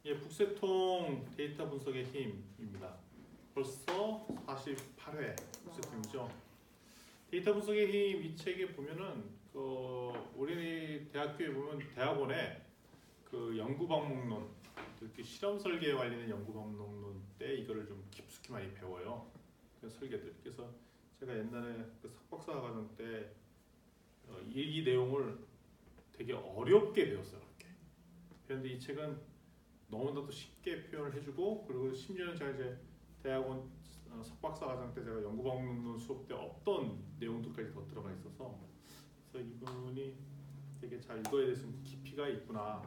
예, 북새통 데이터 분석의 힘입니다. 벌써 48회 북새통이죠. 데이터 분석의 힘 이 책에 보면은 우리 대학교에 보면 대학원에 그 연구 방법론, 특히 실험 설계에 관련된 연구 방법론 때 이거를 좀 깊숙이 많이 배워요. 그 설계들. 그래서 제가 옛날에 그 석박사 과정 때 이 내용을 되게 어렵게 배웠어요. 그렇게. 그런데 이 책은 너무나도 쉽게 표현을 해주고, 그리고 심지어는 제가 이제 대학원 석박사 과정 때 제가 연구 방법론 수업 때 없던 내용들까지 더 들어가 있어서, 그래서 이분이 되게 잘 이거에 대해서 깊이가 있구나.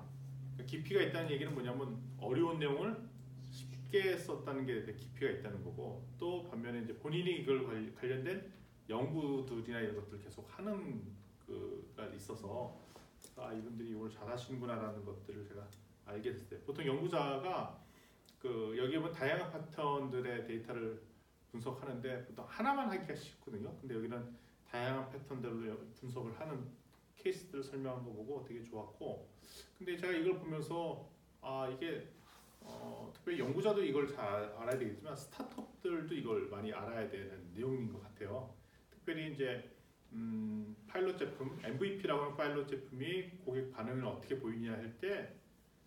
깊이가 있다는 얘기는 뭐냐면 어려운 내용을 쉽게 썼다는 게 되게 깊이가 있다는 거고, 또 반면에 이제 본인이 이걸 관련된 연구들이나 이런 것들 계속 하는 그가 있어서 이분들이 이걸 잘하시는구나라는 것들을 제가 알게 됐어요. 보통 연구자가 여기에 보면 다양한 패턴들의 데이터를 분석하는데 보통 하나만 하기가 쉽거든요. 근데 여기는 다양한 패턴들로 분석을 하는 케이스들을 설명한 거 보고 되게 좋았고, 근데 제가 이걸 보면서 이게 특별히 연구자도 이걸 잘 알아야 되겠지만 스타트업들도 이걸 많이 알아야 되는 내용인 것 같아요. 특별히 이제 파일럿 제품, MVP라고 하는 파일럿 제품이 고객 반응을 어떻게 보이냐 할 때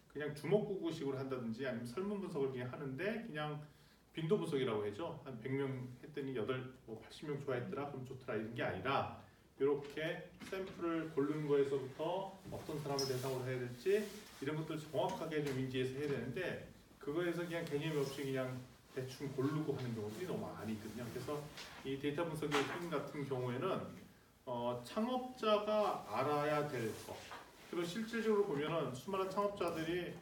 그냥 주먹구구식으로 한다든지 아니면 설문 분석을 그냥 하는데 그냥 빈도 분석이라고 하죠. 한 100명 했더니 80명 좋아했더라, 그럼 좋더라 이런 게 아니라 이렇게 샘플을 고르는 거에서부터 어떤 사람을 대상으로 해야 될지 이런 것들을 정확하게 좀 인지해서 해야 되는데, 그거에서 그냥 개념이 없이 그냥 대충 고르고 하는 경우들이 너무 많이 있거든요. 그래서 이 데이터 분석의 팀 같은 경우에는 창업자가 알아야 될 것, 그리고 실질적으로 보면은 수많은 창업자들이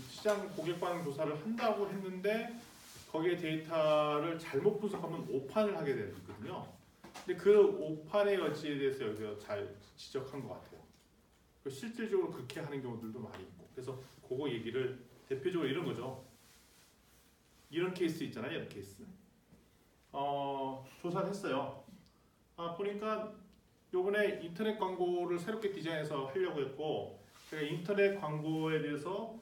시장 고객 반응 조사를 한다고 했는데 거기에 데이터를 잘못 분석하면 오판을 하게 되거든요. 근데 그 오판의 여지에 대해서 여기서 잘 지적한 것 같아요. 실질적으로 그렇게 하는 경우들도 많이 있고, 그래서 그거 얘기를 대표적으로 이런 거죠. 이런 케이스 있잖아요. 이런 케이스. 조사를 했어요. 보니까 요번에 인터넷 광고를 새롭게 디자인해서 하려고 했고, 제가 인터넷 광고에 대해서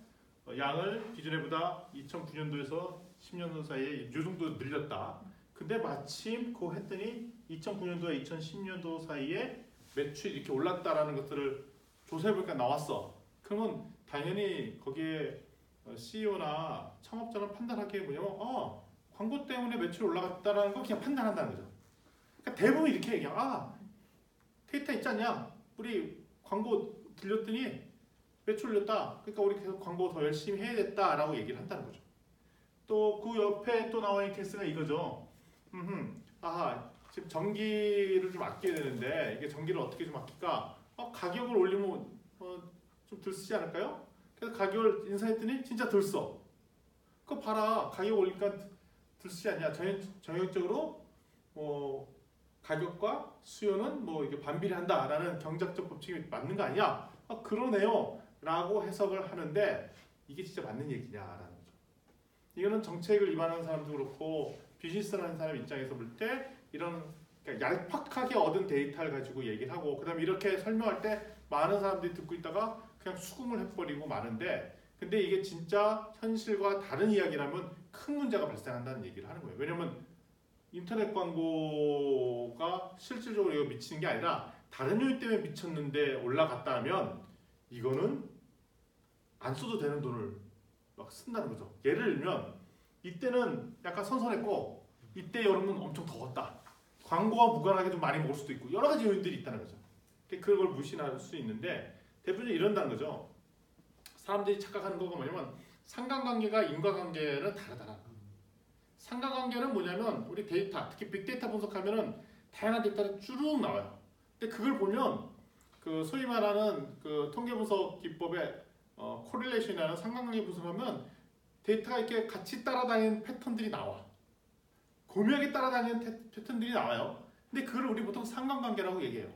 양을 기존에보다 2009년도에서 10년도 사이에 이 정도 늘렸다. 근데 마침 그거 했더니 2009년도와 2010년도 사이에 매출이 이렇게 올랐다라는 것들을 조사해보니까 나왔어. 그러면 당연히 거기에 CEO나 창업자는 판단하기에 뭐냐면 광고 때문에 매출이 올라갔다라는 거 그냥 판단한다는 거죠. 그러니까 대부분 이렇게 얘기해요. 데이터 있지 않냐? 우리 광고 들렸더니 매출 올렸다. 그러니까 우리 계속 광고 더 열심히 해야겠다라고 얘기를 한다는 거죠. 또 그 옆에 또 나와 있는 케이스가 이거죠. 지금 전기를 좀 아껴야 되는데 이게 전기를 어떻게 좀 아낄까? 가격을 올리면 좀 덜 쓰지 않을까요? 그래서 가격을 인상했더니 진짜 덜 써. 그거 봐라. 가격 올리니까 덜 쓰지 않냐? 정형적으로 가격과 수요는 이게 반비례한다라는 경제적 법칙이 맞는 거 아니야? 그러네요. 라고 해석을 하는데 이게 진짜 맞는 얘기냐라는 거죠. 이거는 정책을 위반하는 사람도 그렇고 비즈니스를 하는 사람 입장에서 볼 때 이런 그러니까 얄팍하게 얻은 데이터를 가지고 얘기를 하고, 그 다음에 이렇게 설명할 때 많은 사람들이 듣고 있다가 그냥 수긍을 해버리고 마는데, 근데 이게 진짜 현실과 다른 이야기라면 큰 문제가 발생한다는 얘기를 하는 거예요. 왜냐면 인터넷 광고가 실질적으로 이거 미치는 게 아니라 다른 요인 때문에 미쳤는데 올라갔다 하면 이거는 안 써도 되는 돈을 막 쓴다는 거죠. 예를 들면 이때는 약간 선선했고 이때 여름은 엄청 더웠다. 광고와 무관하게 좀 많이 먹을 수도 있고 여러 가지 요인들이 있다는 거죠. 그걸 무시할 수 있는데 대표적으로 이런다는 거죠. 사람들이 착각하는 거가 뭐냐면 상관관계가 인과관계는 다르다. 상관관계는 뭐냐면 우리 데이터, 특히 빅데이터 분석하면은 다양한 데이터가 쭉 나와요. 근데 그걸 보면 소위 말하는 통계 분석 기법의 코릴레이션이라는 상관관계 분석하면 데이터가 이렇게 같이 따라다니는 패턴들이 나와. 고묘하게 따라다니는 패턴들이 나와요. 근데 그걸 우리 보통 상관관계라고 얘기해요.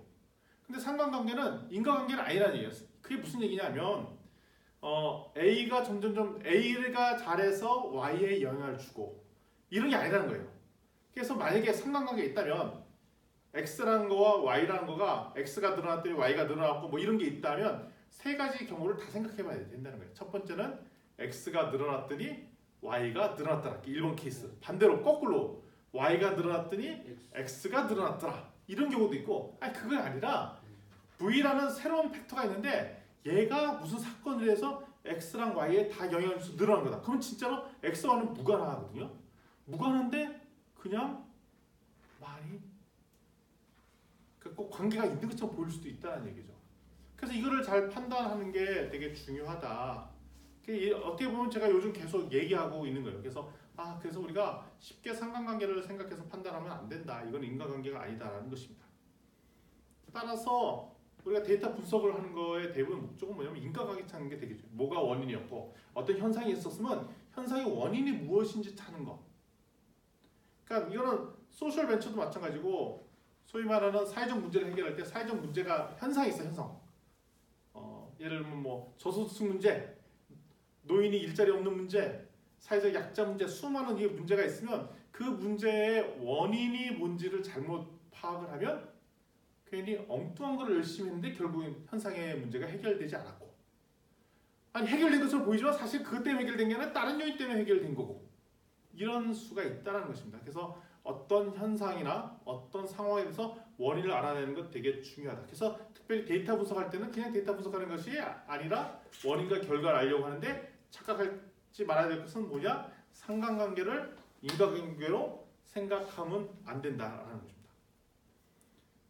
근데 상관관계는 인과관계는 아니라는 얘기예요. 그게 무슨 얘기냐면 A가 점점점 A가 잘해서 Y에 영향을 주고 이런 게 아니라는 거예요. 그래서 만약에 상관관계가 있다면 X라는 거와 Y라는 거가 X가 늘어났더니 Y가 늘어났고 이런 게 있다면 세 가지 경우를 다 생각해 봐야 된다는 거예요. 첫 번째는 x가 늘어났더니 y가 늘어났더라. 1번 케이스. 반대로 거꾸로 y가 늘어났더니 x가 늘어났더라. 이런 경우도 있고, 아니 그게 아니라 v라는 새로운 팩터가 있는데 얘가 무슨 사건을 해서 x랑 y에 다 영향을 줘서 늘어난 거다. 그럼 진짜로 x와는 무관하거든요. 무관한데 그냥 말이 꼭 관계가 있는 것처럼 보일 수도 있다는 얘기죠. 그래서 이거를 잘 판단하는 게 되게 중요하다. 어떻게 보면 제가 요즘 계속 얘기하고 있는 거예요. 그래서 우리가 쉽게 상관관계를 생각해서 판단하면 안 된다. 이건 인과관계가 아니다라는 것입니다. 따라서 우리가 데이터 분석을 하는 거의 대부분 목적은 뭐냐면 인과관계 찾는 게 되게 중요해요. 뭐가 원인이었고 어떤 현상이 있었으면 현상의 원인이 무엇인지 찾는 거. 그러니까 이거는 소셜 벤처도 마찬가지고 소위 말하는 사회적 문제를 해결할 때 사회적 문제가 현상이 있어. 현상. 예를 들면 뭐 저소득 문제, 노인이 일자리 없는 문제, 사회적 약자 문제, 수많은 이 문제가 있으면 그 문제의 원인이 뭔지를 잘못 파악을 하면 괜히 엉뚱한 걸 열심히 했는데 결국엔 현상의 문제가 해결되지 않았고, 아니 해결된 것으로 보이지만 사실 그것 때문에 해결된 게 아니라 다른 요인 때문에 해결된 거고, 이런 수가 있다는 것입니다. 그래서 어떤 현상이나 어떤 상황에 대해서 원인을 알아내는 것 되게 중요하다. 그래서 특별히 데이터 분석할 때는 그냥 데이터 분석하는 것이 아니라 원인과 결과를 알려고 하는데 착각하지 말아야 될 것은 뭐냐? 상관관계를 인과관계로 생각하면 안 된다라는 것입니다.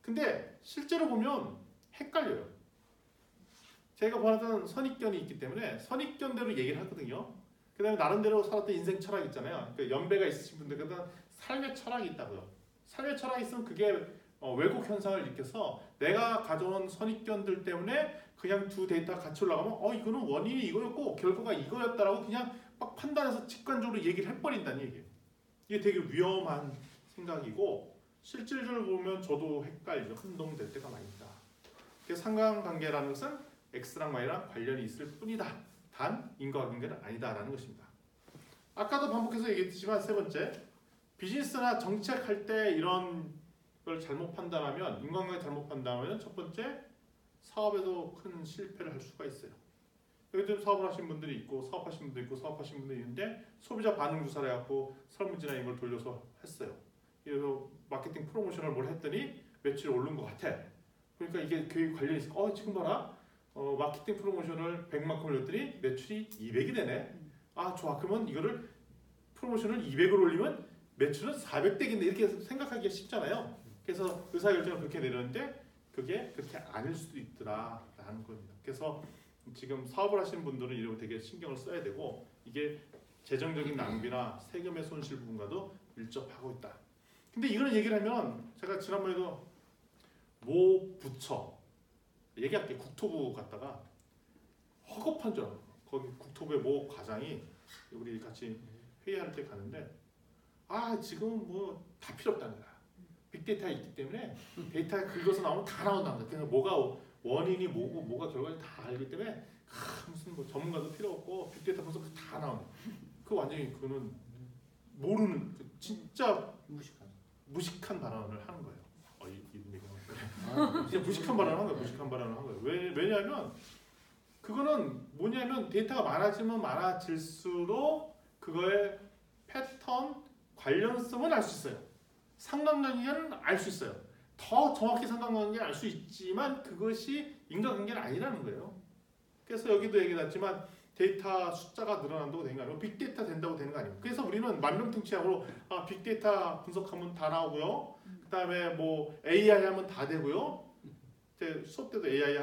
근데 실제로 보면 헷갈려요. 제가 보았던 선입견이 있기 때문에 선입견대로 얘기를 하거든요. 그 다음에 나름대로 살았던 인생 철학 있잖아요. 그러니까 연배가 있으신 분들은 삶의 철학이 있다고요. 삶의 철학이 있으면 그게 왜곡 현상을 일으켜서 내가 가져온 선입견들 때문에 그냥 두 데이터가 같이 올라가면 이거는 원인이 이거였고 결과가 이거였다라고 그냥 막 판단해서 직관적으로 얘기를 해버린다는 얘기예요. 이게 되게 위험한 생각이고 실질적으로 보면 저도 헷갈리죠. 혼동될 때가 많이 있다. 그래서 상관관계라는 것은 X랑 Y랑 관련이 있을 뿐이다. 단 인과관계는 아니다라는 것입니다. 아까도 반복해서 얘기했지만 세 번째, 비즈니스나 정책할 때 이런 걸 잘못 판단하면, 인과관계 잘못 판단하면 첫 번째, 사업에도 큰 실패를 할 수가 있어요. 요즘 사업을 하신 분들이 있고 사업하신 분도 있고 사업하신 분도 있는데 소비자 반응 조사를 해갖고 설문지나 이런 걸 돌려서 했어요. 그래서 마케팅 프로모션을 뭘 했더니 매출이 오른 것 같아. 그러니까 이게 교육 관련이 있어. 지금 봐라. 마케팅 프로모션을 100만큼 올렸더니 매출이 200이 되네. 좋아. 그러면 이거를 프로모션을 200을 올리면 매출은 400되겠네. 이렇게 생각하기가 쉽잖아요. 그래서 의사결정을 그렇게 내렸는데 그게 그렇게 아닐 수도 있더라라는 겁니다. 그래서 지금 사업을 하시는 분들은 이런 거 되게 신경을 써야 되고 이게 재정적인 낭비나 세금의 손실 부분과도 밀접하고 있다. 근데 이런 얘기를 하면 제가 지난번에도 모 부처 얘기할게. 국토부 갔다가 허겁한 줄 알고 거기 국토부의 모 과장이 우리 같이 회의할 때 가는데 지금 뭐 다 필요 없다는 거야. 빅데이터가 있기 때문에 데이터에 긁어서 나오면 다 나온다는 거야. 그래서 뭐가 원인이 뭐고 뭐가 결과를 다 알기 때문에 무슨 뭐 전문가도 필요 없고 빅데이터 분석 다 나오네. 그 완전히 그는 모르는 진짜 무식한 발언을 하는 거예요. 진짜 무식한 발언을 한 거예요. 무식한 발언을 한 거예요. 왜냐하면 그거는 뭐냐면 데이터가 많아지면 많아질수록 그거의 패턴, 관련성은 알 수 있어요. 상관관계는 알 수 있어요. 더 정확히 상관관계를 알 수 있지만 그것이 인과관계는 아니라는 거예요. 그래서 여기도 얘기했지만 데이터 숫자가 늘어난다고 되는 거 아니고 빅데이터 된다고 되는 거 아니에요. 그래서 우리는 만병통치약으로 빅데이터 분석하면 다 나오고요. 그 다음에 뭐 AI 하면 다 되고요. 제 수업 때도 AI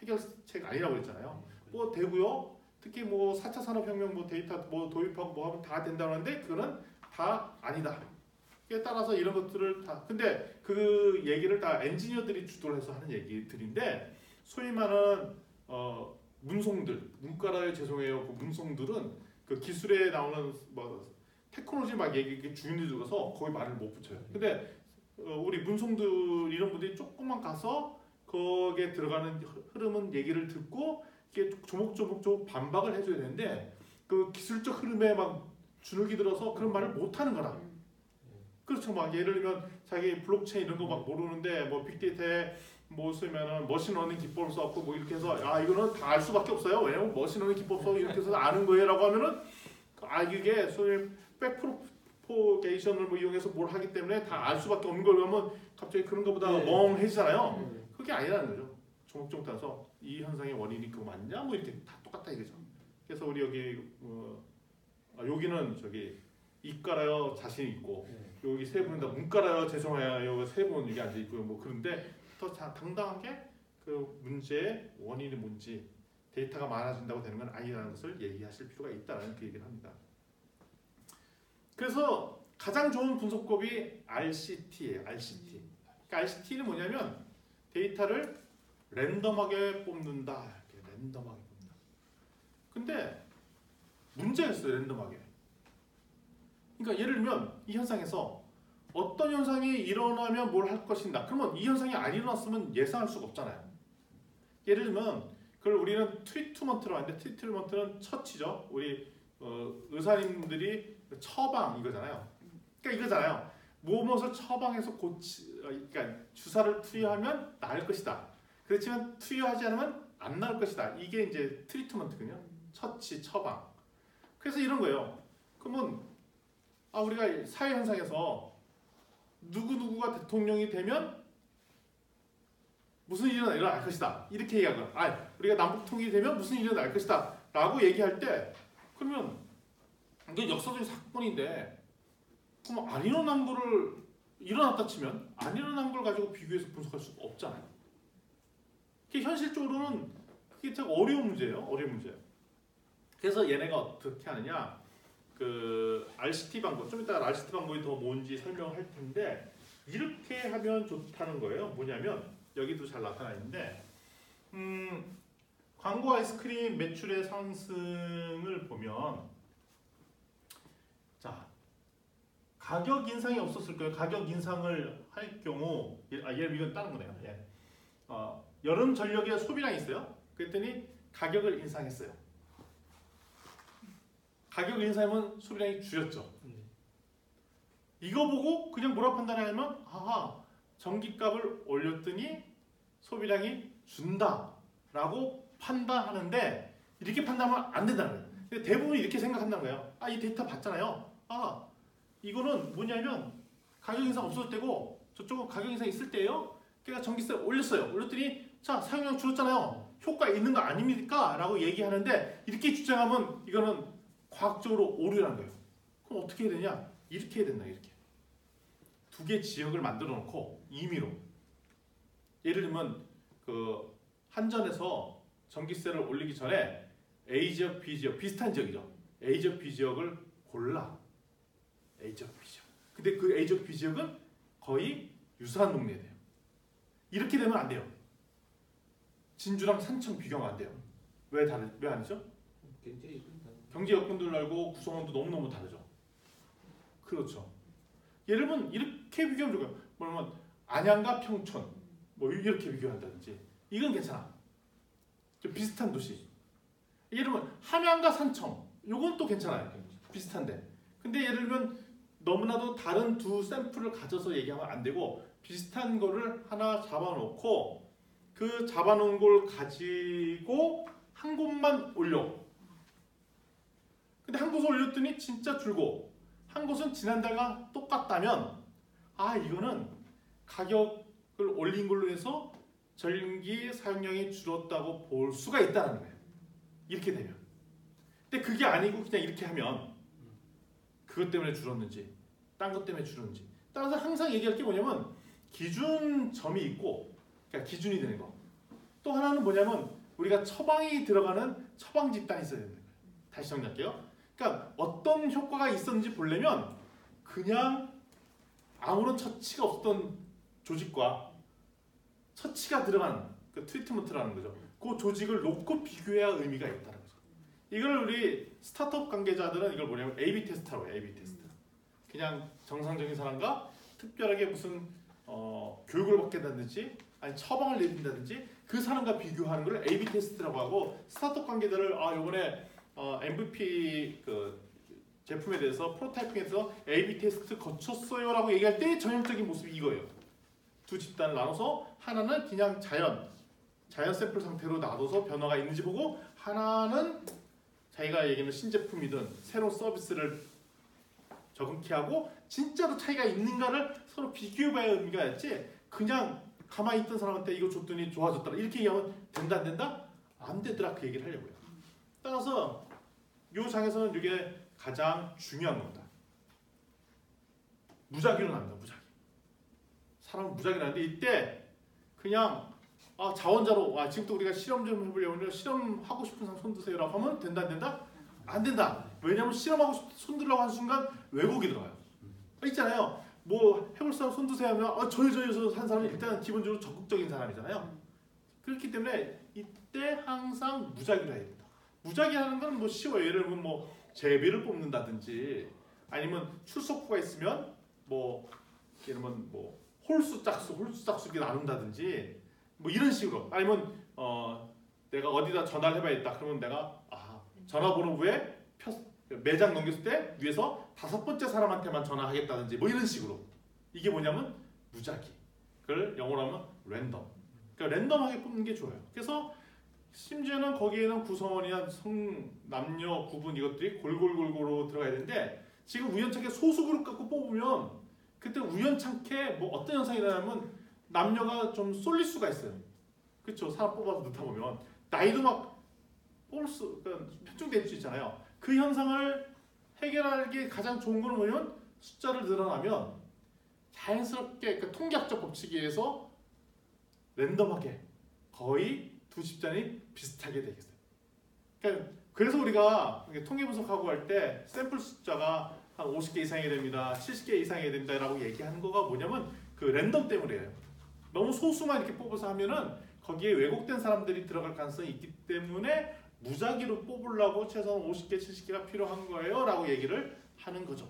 해결책 아니라고 그랬잖아요. 뭐 되고요. 특히 뭐 4차 산업혁명 뭐 데이터 뭐 도입하고 뭐 하면 다 된다고 하는데 그거는 다 아니다. 그에 따라서 이런 것들을 다 근데 그 얘기를 다 엔지니어들이 주도를 해서 하는 얘기들인데 소위 말하는 문송들, 문과라에 죄송해요. 그 문송들은 그 기술에 나오는 뭐 테크놀로지 막 얘기 주인들 들어서 거기 말을 못 붙여요. 근데 우리 문송들 이런 분들이 조금만 가서 거기에 들어가는 흐름은 얘기를 듣고 이게 조목조목 반박을 해줘야 되는데 그 기술적 흐름에 막 주눅이 들어서 그런 말을 못 하는 거라. 그렇죠. 막 예를 들면 자기 블록체인 이런 거 막 모르는데 뭐 빅데이터에 뭐 쓰면은 머신러닝 기법을 써갖고 뭐 이렇게 해서 이거는 다 알 수밖에 없어요. 왜냐면 머신러닝 기법 써 이렇게 해서 아는 거예요라고 하면은 이게 소위 백프로포게이션을 뭐 이용해서 뭘 하기 때문에 다 알 수밖에 없는 걸 그러면 갑자기 그런 거보다 멍해지잖아요. 그게 아니라는 거죠. 조목조목 따서 이 현상의 원인이 그거 맞냐? 뭐 이렇게 다 똑같다 이거죠. 그래서 우리 여기 여기는 저기 이과라요 자신 있고 여기 세 분은 다 문과라요 죄송해요 세 분 여기 앉아 있고요. 뭐 그런데 더 당당하게 그 문제의 원인이 뭔지 데이터가 많아진다고 되는 건 아니라는 것을 얘기하실 필요가 있다는 그 얘기를 합니다. 그래서 가장 좋은 분석법이 RCT예요. RCT. 그러니까 RCT는 뭐냐면 데이터를 랜덤하게 뽑는다. 이렇게 랜덤하게 뽑는다. 근데 문제가 있어요. 랜덤하게. 그러니까 예를 들면 이 현상에서 어떤 현상이 일어나면 뭘 할 것인가. 그러면 이 현상이 안 일어났으면 예상할 수가 없잖아요. 예를 들면 그걸 우리는 트리트먼트라고 하는데 트리트먼트는 처치죠. 우리 의사님들이 처방 이거잖아요. 그러니까 이거잖아요. 무엇을 처방해서 그러니까 주사를 투여하면 나을 것이다. 그렇지만 투여하지 않으면 안 나을 것이다. 이게 이제 트리트먼트군요. 처치, 처방. 그래서 이런 거예요. 그러면 우리가 사회 현상에서 누구누구가 대통령이 되면 무슨 일이 일어날 것이다. 이렇게 얘기하고 우리가 남북 통일이 되면 무슨 일이 일어날 것이다. 라고 얘기할 때 그러면 이게 역사적인 사건인데 그럼 안 일어난 거를 일어났다 치면 안 일어난 걸 가지고 비교해서 분석할 수가 없잖아요. 그게 현실적으로는 그게 되게 어려운 문제예요. 어려운 문제예요. 그래서 얘네가 어떻게 하느냐 그 RCT 방법 좀 이따가 RCT 방법이 더 뭔지 설명할 텐데 이렇게 하면 좋다는 거예요. 뭐냐면 여기도 잘 나타나 있는데 광고 아이스크림 매출의 상승을 보면 자 가격 인상이 없었을 거예요. 가격 인상을 할 경우 예를 들면 이건 다른 거네요. 예. 여름 전력에 소비량이 있어요. 그랬더니 가격을 인상했어요. 가격 인상하면 소비량이 줄였죠. 이거 보고 그냥 뭐라 판단하냐면 전기값을 올렸더니 소비량이 준다라고 판단하는데 이렇게 판단하면 안 된다는 거예요. 대부분 이렇게 생각한다는 거예요. 이 데이터 봤잖아요. 이거는 뭐냐면 가격 인상 없었을 때고 저쪽은 가격 인상 있을 때예요. 그러니까 전기세 올렸어요. 올렸더니 자 사용량 줄었잖아요. 효과 있는 거 아닙니까? 라고 얘기하는데 이렇게 주장하면 이거는 과학적으로 오류라는 거예요. 그럼 어떻게 해야 되냐? 이렇게 해야 된다. 이렇게 두 개 지역을 만들어 놓고 임의로 예를 들면 그 한전에서 전기세를 올리기 전에 A 지역, B 지역 비슷한 지역이죠. A 지역, B 지역을 골라. A 지역, B 지역. 근데 그 A 지역, B 지역은 거의 유사한 동네에 돼요. 이렇게 되면 안 돼요. 진주랑 산청 비교하면 안 돼요. 왜 아니죠? 경제 여건도 다르고 구성원도 너무너무 다르죠. 그렇죠. 예를 들면 이렇게 비교하면 좋아요. 뭐냐면 안양과 평촌 뭐 이렇게 비교한다든지 이건 괜찮아. 좀 비슷한 도시. 예를 들면 함양과 산청 이건 또 괜찮아요. 비슷한데. 근데 예를 들면 너무나도 다른 두 샘플을 가져서 얘기하면 안 되고 비슷한 거를 하나 잡아놓고 그 잡아놓은 걸 가지고 한 곳만 올려. 근데 한 곳을 올렸더니 진짜 줄고 한 곳은 지난달과 똑같다면 이거는 가격을 올린 걸로 해서 전기 사용량이 줄었다고 볼 수가 있다는 거예요. 이렇게 되면. 근데 그게 아니고 그냥 이렇게 하면 그것 때문에 줄었는지 딴 것 때문에 줄었는지 따라서 항상 얘기할 게 뭐냐면 기준점이 있고 그러니까 기준이 되는 거. 또 하나는 뭐냐면 우리가 처방이 들어가는 처방 집단이 있어야 되는 거예요. 다시 정리할게요. 그러니까 어떤 효과가 있었는지 보려면 그냥 아무런 처치가 없었던 조직과 처치가 들어간 그 트리트먼트라는 거죠. 그 조직을 놓고 비교해야 의미가 있다는 거죠. 이걸 우리 스타트업 관계자들은 이걸 뭐냐면 A/B 테스트라고 해요. A/B 테스트. 그냥 정상적인 사람과 특별하게 무슨 교육을 받게 된다든지 아니 처방을 내린다든지 그 사람과 비교하는 걸 A/B 테스트라고 하고 스타트업 관계자를 이번에 MVP 그 제품에 대해서 프로타이핑에서 A/B 테스트 거쳤어요라고 얘기할 때 전형적인 모습이 이거예요. 두 집단을 나눠서 하나는 그냥 자연 샘플 상태로 놔둬서 변화가 있는지 보고 하나는 자기가 얘기하는 신제품이든 새로운 서비스를 적응케 하고 진짜로 차이가 있는가를 서로 비교해봐야 의미가 있지 그냥 가만히 있던 사람한테 이거 줬더니 좋아졌더라 이렇게 얘기하면 된다 안 된다? 안 되더라 그 얘기를 하려고요. 따라서 이 장에서는 이게 가장 중요한 겁니다. 무작위로 납니다. 무작위. 사람은 무작위로 나는데 이때 그냥 자원자로 지금부터 우리가 실험 좀 해보려고 실험하고 싶은 사람 손 드세요라고 하면 된다 안 된다? 안 된다. 왜냐하면 실험하고 손 들라고 하는 순간 왜곡이 들어가요. 있잖아요. 뭐 해볼 사람 손 드세요 하면 저요 한 사람이 일단 기본적으로 적극적인 사람이잖아요. 그렇기 때문에 이때 항상 무작위로 해야 됩니다. 무작위하는 건 뭐 쉬워요. 예를 들면 뭐 제비를 뽑는다든지 아니면 출석부가 있으면 뭐 예를 들면 뭐 홀수 짝수 이렇게 나눈다든지 뭐 이런 식으로 아니면 내가 어디다 전화를 해봐야겠다. 그러면 내가 전화번호부에 매장 넘겼을 때 위에서 5번째 사람한테만 전화하겠다든지 뭐 이런 식으로 이게 뭐냐면 무작위. 그걸 영어로 하면 랜덤. 그러니까 랜덤하게 뽑는 게 좋아요. 그래서 심지어는 거기에는 구성원이나 남녀 구분 이것들이 골골골골로 들어가야 되는데 지금 우연찮게 소수 그룹 갖고 뽑으면 그때 우연찮게 뭐 어떤 현상이 일어나면 남녀가 좀 쏠릴 수가 있어요. 그렇죠? 사람 뽑아서 넣다 보면 나이도 막 그러니까 편중될 수 있잖아요. 그 현상을 해결하기 가장 좋은 건 뭐냐면 숫자를 늘어나면 자연스럽게 그러니까 통계학적 법칙에 의해서 랜덤하게 거의 두 집단이 비슷하게 되겠어요. 그러니까 그래서 우리가 통계 분석하고 할 때 샘플 숫자가 한 50개 이상이 됩니다. 70개 이상이 된다라고 얘기하는 거가 뭐냐면 그 랜덤 때문이에요. 너무 소수만 이렇게 뽑아서 하면은 거기에 왜곡된 사람들이 들어갈 가능성이 있기 때문에 무작위로 뽑으려고 최소한 50개, 70개가 필요한 거예요 라고 얘기를 하는 거죠.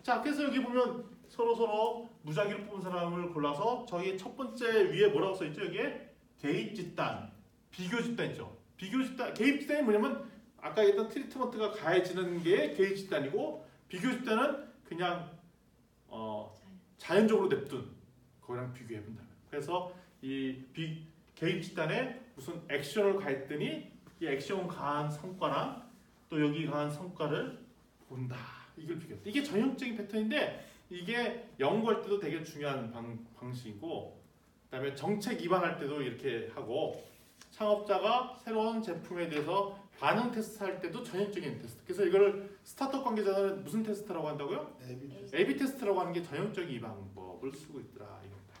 자, 그래서 여기 보면 서로 무작위로 뽑은 사람을 골라서 저기 첫 번째 위에 뭐라고 써있죠? 여기에 개입 집단, 비교 집단 있죠. 비교 집단, 개입 집단이 뭐냐면 아까 얘기했던 트리트먼트가 가해지는 게 개입 집단이고 비교 집단은 그냥 자연적으로 냅둔 거기랑 비교해 본다. 그래서 이 개입 집단에 무슨 액션을 가했더니 이 액션 가한 성과랑 또 여기 가한 성과를 본다. 이걸 비교한다. 이게 전형적인 패턴인데 이게 연구할 때도 되게 중요한 방식이고 그다음에 정책 입안할 때도 이렇게 하고 창업자가 새로운 제품에 대해서 반응 테스트할 때도 전형적인 테스트. 그래서 이걸 스타트업 관계자는 무슨 테스트라고 한다고요? A/B 테스트라고 하는 게 전형적인 이 방법을 쓰고 있더라 이겁니다.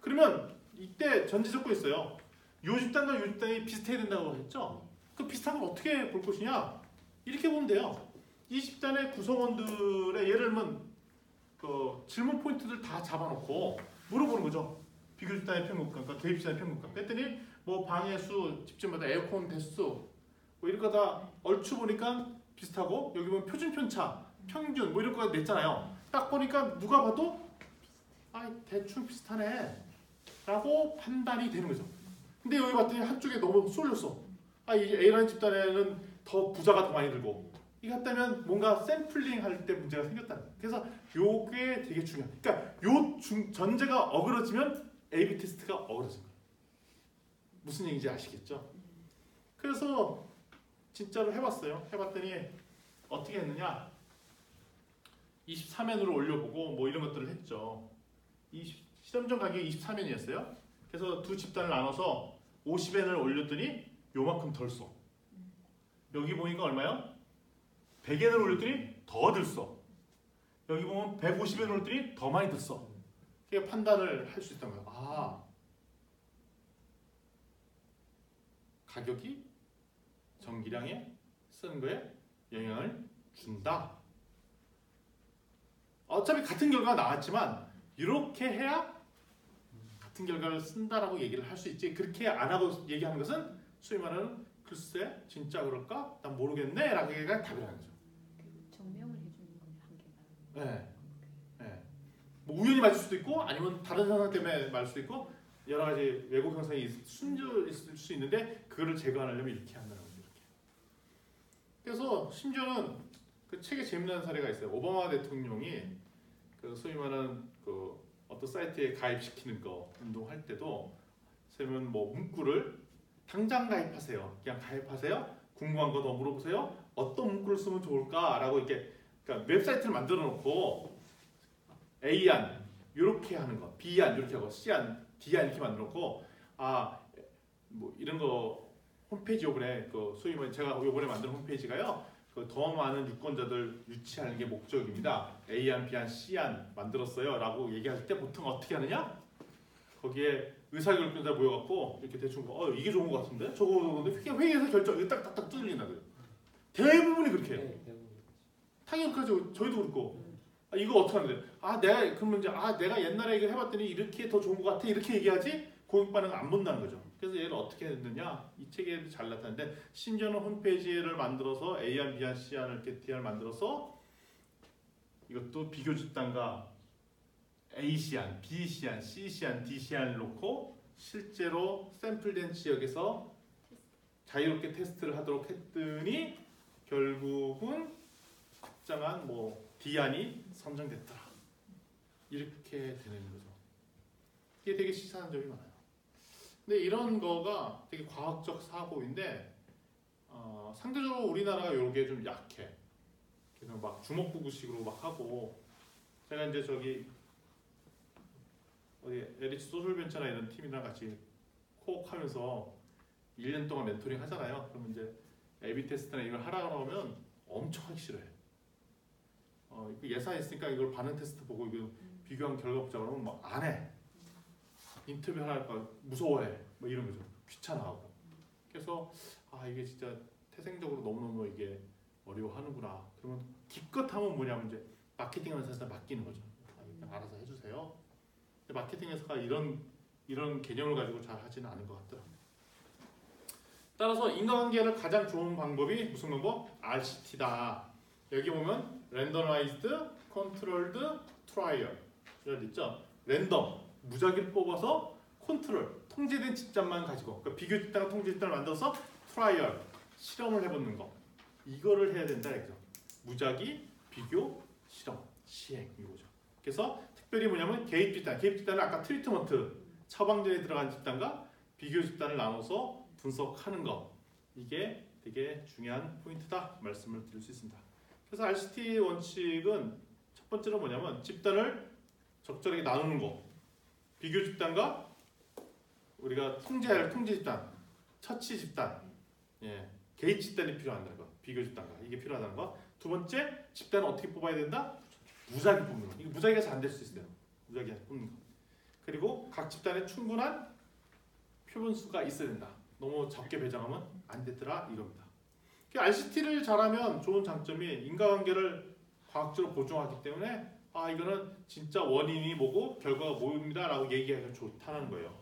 그러면 이때 전제 조건이 있어요. 요 집단과 요 집단이 비슷해야 된다고 했죠? 그 비슷한 걸 어떻게 볼 것이냐? 이렇게 보면 돼요. 이 집단의 구성원들의 예를 들면 그 질문 포인트들 다 잡아놓고 물어보는 거죠. 비교 집단의 평균값, 그러니까 개입 집단의 평균값. 그랬더니 뭐 방의 수, 집집마다 에어컨 대수 뭐 이런 거 다 얼추 보니까 비슷하고 여기 보면 표준 편차, 평균 뭐 이런 거 냈잖아요. 딱 보니까 누가 봐도 대충 비슷하네 라고 판단이 되는 거죠. 근데 여기 봤더니 한쪽에 너무 쏠렸어. 이 A라는 집단에는 더 부자가 더 많이 들고 이거 했다면 뭔가 샘플링 할 때 문제가 생겼다는 거예요. 그래서 요게 되게 중요해요. 그러니까 요 전제가 어그러지면 A/B 테스트가 어그러진 거예요. 무슨 얘기인지 아시겠죠? 그래서 진짜로 해봤어요. 해봤더니 어떻게 했느냐 23엔으로 올려보고 뭐 이런 것들을 했죠. 실험전 가격이 23엔이었어요. 그래서 두 집단을 나눠서 50엔을 올렸더니 요만큼 덜 써. 여기 보니까 얼마요? 100엔을 올렸더니 더 덜 써. 여기 보면 150엔을 올렸더니 더 많이 덜 써. 그게 판단을 할 수 있다는 거예요. 가격이 전기량에 쓰는 거에 영향을 준다. 어차피 같은 결과가 나왔지만 이렇게 해야 같은 결과를 쓴다라고 얘기를 할 수 있지. 그렇게 안 하고 얘기하는 것은 소위 말하는 글쎄 진짜 그럴까? 난 모르겠네 라고 얘기가 답이라는 거죠. 정명을 해주는 거네 한계가. 네. 뭐 우연히 맞을 수도 있고 아니면 다른 현상 때문에 맞을 수도 있고 여러 가지 왜곡 현상이 순주 있을 수 있는데 그거를 제거하려면 이렇게 한다는 거죠. 이렇게. 그래서 심지어는 그 책에 재미난 사례가 있어요. 오바마 대통령이 그 소위 말하는 그 어떤 사이트에 가입시키는 거 운동할 때도 선생님은 뭐 문구를 당장 가입하세요. 그냥 가입하세요. 궁금한 거 더 물어보세요. 어떤 문구를 쓰면 좋을까라고 이렇게 그러니까 웹사이트를 만들어 놓고 A안 이렇게 하는 거, B안 이렇게 하고 C안, D안 이렇게 만들어 놓고 뭐 이런 거 홈페이지 요번에 그 소위 말해 제가 요번에 만든 홈페이지가요. 그 더 많은 유권자들 유치하는 게 목적입니다. A안, B안, C안 만들었어요라고 얘기할 때 보통 어떻게 하느냐? 거기에 의사결정자 모여갖고 이렇게 대충 이게 좋은 것 같은데 저거 근데 회의에서 결정 이거 딱딱딱 뚫린다고요. 대부분이 그렇게 해요. 당연히 그렇죠. 저희도 그렇고 이거 어떻게 하는데 내가 그러면 이제 내가 옛날에 이거 해봤더니 이렇게 더 좋은 것 같아 이렇게 얘기하지 고객 반응 안 본다는 거죠. 그래서 얘를 어떻게 했느냐 이 책에 잘 나타나는데 심지어는 홈페이지를 만들어서 A안, B안, C안을 이렇게 D안을 만들어서 이것도 비교 집단과 A시안, B시안, C시안, D시안을 놓고 실제로 샘플된 지역에서 자유롭게 테스트를 하도록 했더니 결국은 특정한 D안이 선정됐더라. 이렇게 되는 거죠. 이게 되게 시사한 점이 많아요. 근데 이런 거가 되게 과학적 사고인데 상대적으로 우리나라가 이게 좀 약해. 그래서 막 주먹구구식으로 막 하고 제가 이제 저기 어디 에리츠 소셜벤처나 이런 팀이랑 같이 코업하면서 1년 동안 멘토링 하잖아요. 그러면 이제 A/B 테스트나 이걸 하라고 하면 엄청 하기 싫어해. 예상했으니까 이걸 반응 테스트 보고 이거 비교한 결과 보자 그러면 막 안 해. 인터뷰 하나 할까 무서워해. 뭐 이런 거죠. 귀찮아하고. 그래서 이게 진짜 태생적으로 너무너무 이게 어려워하는구나. 그러면 기껏 하면 뭐냐면 이제 마케팅 회사에서 맡기는 거죠. 그냥 알아서 해주세요. 근데 마케팅 회사가 이런 개념을 가지고 잘 하지는 않은 것 같더라고요. 따라서 인간관계를 가장 좋은 방법이 무슨 방법? RCT다. 여기 보면 Randomized, Controlled, Trial 이런 있죠. 랜덤, 무작위를 뽑아서 컨트롤, 통제된 집단만 가지고 그러니까 비교 집단과 통제 집단을 만들어서 트라이얼, 실험을 해보는 거 이거를 해야 된다 이거죠. 무작위, 비교, 실험, 시행 이거죠. 그래서 특별히 뭐냐면 개입 집단을 아까 트리트먼트, 처방전에 들어간 집단과 비교 집단을 나눠서 분석하는 거 이게 되게 중요한 포인트다 말씀을 드릴 수 있습니다. 그래서 RCT 원칙은 첫 번째로 뭐냐면 집단을 적절하게 나누는 거 비교 집단과 우리가 통제할 통제 집단, 처치 집단, 개입 집단이 필요하다는 거, 비교 집단과 이게 필요하다는 거. 두 번째, 집단을 어떻게 뽑아야 된다? 무작위 뽑는 거. 이거 무작위가 잘 안 될 수 있어요. 무작위 뽑는 거. 그리고 각 집단에 충분한 표본수가 있어야 된다. 너무 적게 배정하면 안 되더라 이겁니다. RCT를 잘하면 좋은 장점이 인과관계를 과학적으로 보존하기 때문에 이거는 진짜 원인이 뭐고 결과가 뭐입니다 라고 얘기하기가 좋다는 거예요.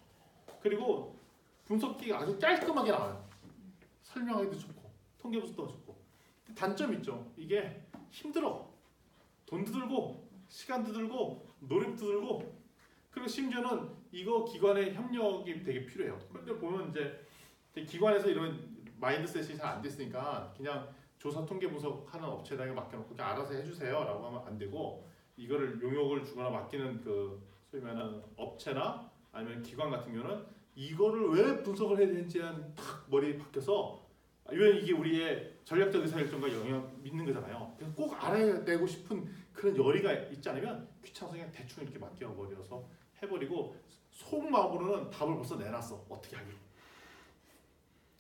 그리고 분석기가 아주 깔끔하게 나와요. 설명하기도 좋고 통계분석도 좋고. 단점이 있죠. 이게 힘들어. 돈도 들고 시간도 들고 노력도 들고 그리고 심지어는 이거 기관의 협력이 되게 필요해요. 그런데 보면 이제 기관에서 이런 마인드셋이 잘 안 됐으니까 그냥 조사 통계 분석하는 업체에다가 맡겨놓고 그냥 알아서 해주세요 라고 하면 안 되고 이거를 용역을 주거나 맡기는 그 소위 말하는 업체나 아니면 기관 같은 경우는 이거를 왜 분석을 해야 되는지 탁 머리에 박혀서 이게 우리의 전략적 의사결정과 영향 믿는 거잖아요. 그래서 꼭 알아야 되고 싶은 그런 열의가 있지 않으면 귀찮아서 그냥 대충 이렇게 맡겨버려서 해버리고 속마음으로는 답을 벌써 내놨어. 어떻게 하길.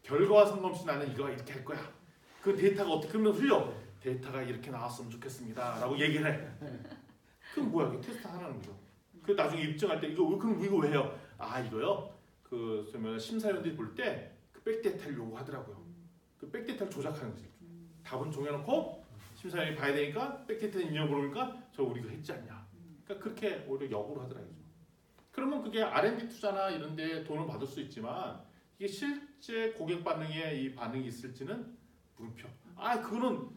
결과와 상관없이 나는 이거 이렇게 할 거야. 그 데이터가 어떻게 하면 흘려. 데이터가 이렇게 나왔으면 좋겠습니다. 라고 얘기를 해. 그럼 뭐야? 이게 테스트 하나는 거죠. 그 나중에 입증할 때 그럼 이거 왜 해요? 이거요? 그 심사위원들이 볼 때 그 백데이터를 요구하더라고요. 그 백데이터를 조작하는 거지. 답은 정해놓고 심사위원이 봐야 되니까 백데이터 인정 물으니까 저 우리 이거 했지 않냐. 그러니까 그렇게 오히려 역으로 하더라고요. 그러면 그게 R&D 투자나 이런 데 돈을 받을 수 있지만 이게 실제 고객 반응에 이 반응이 있을지는 물음표. 그거는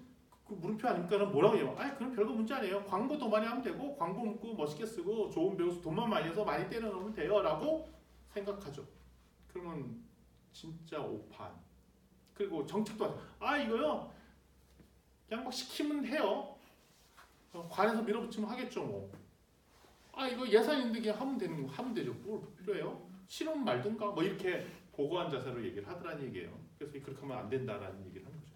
그 물음표 아닙니까는 뭐라고 해요? 그건 별거 문제 아니에요. 광고 더 많이 하면 되고 광고 문구 멋있게 쓰고 좋은 배우 돈만 많이 해서 많이 때려넣으면 돼요 라고 생각하죠. 그러면 진짜 오판. 그리고 정책도 이거요 그냥 막 시키면 해요. 관에서 밀어붙이면 하겠죠 뭐. 아 이거 예산 있는데 그냥 하면 되죠. 뭘 필요해요? 싫으면 말든가 뭐 이렇게 고고한 자세로 얘기를 하더라는 얘기예요. 그래서 그렇게 하면 안 된다라는 얘기를 하는 거죠.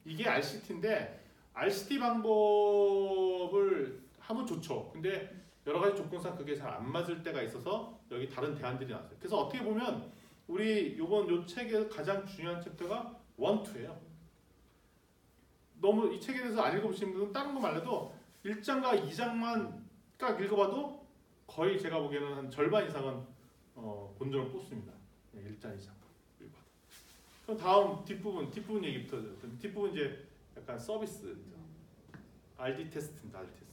이게 RCT인데 RCT 방법을 하면 좋죠. 근데 여러 가지 조건상 그게 잘 안 맞을 때가 있어서 여기 다른 대안들이 나왔어요. 그래서 어떻게 보면 우리 요 책의 가장 중요한 챕터가 1, 2예요. 너무 이 책에 대해서 안 읽어보시는 분은 다른 거 말해도 1장과 2장만 딱 읽어봐도 거의 제가 보기에는 한 절반 이상은 본전을 뽑습니다. 1장, 2장 읽어봐도. 그럼 다음 뒷부분 얘기부터. 뒷부분 이제 약간 서비스, RD 테스트입니다. RD 테스트.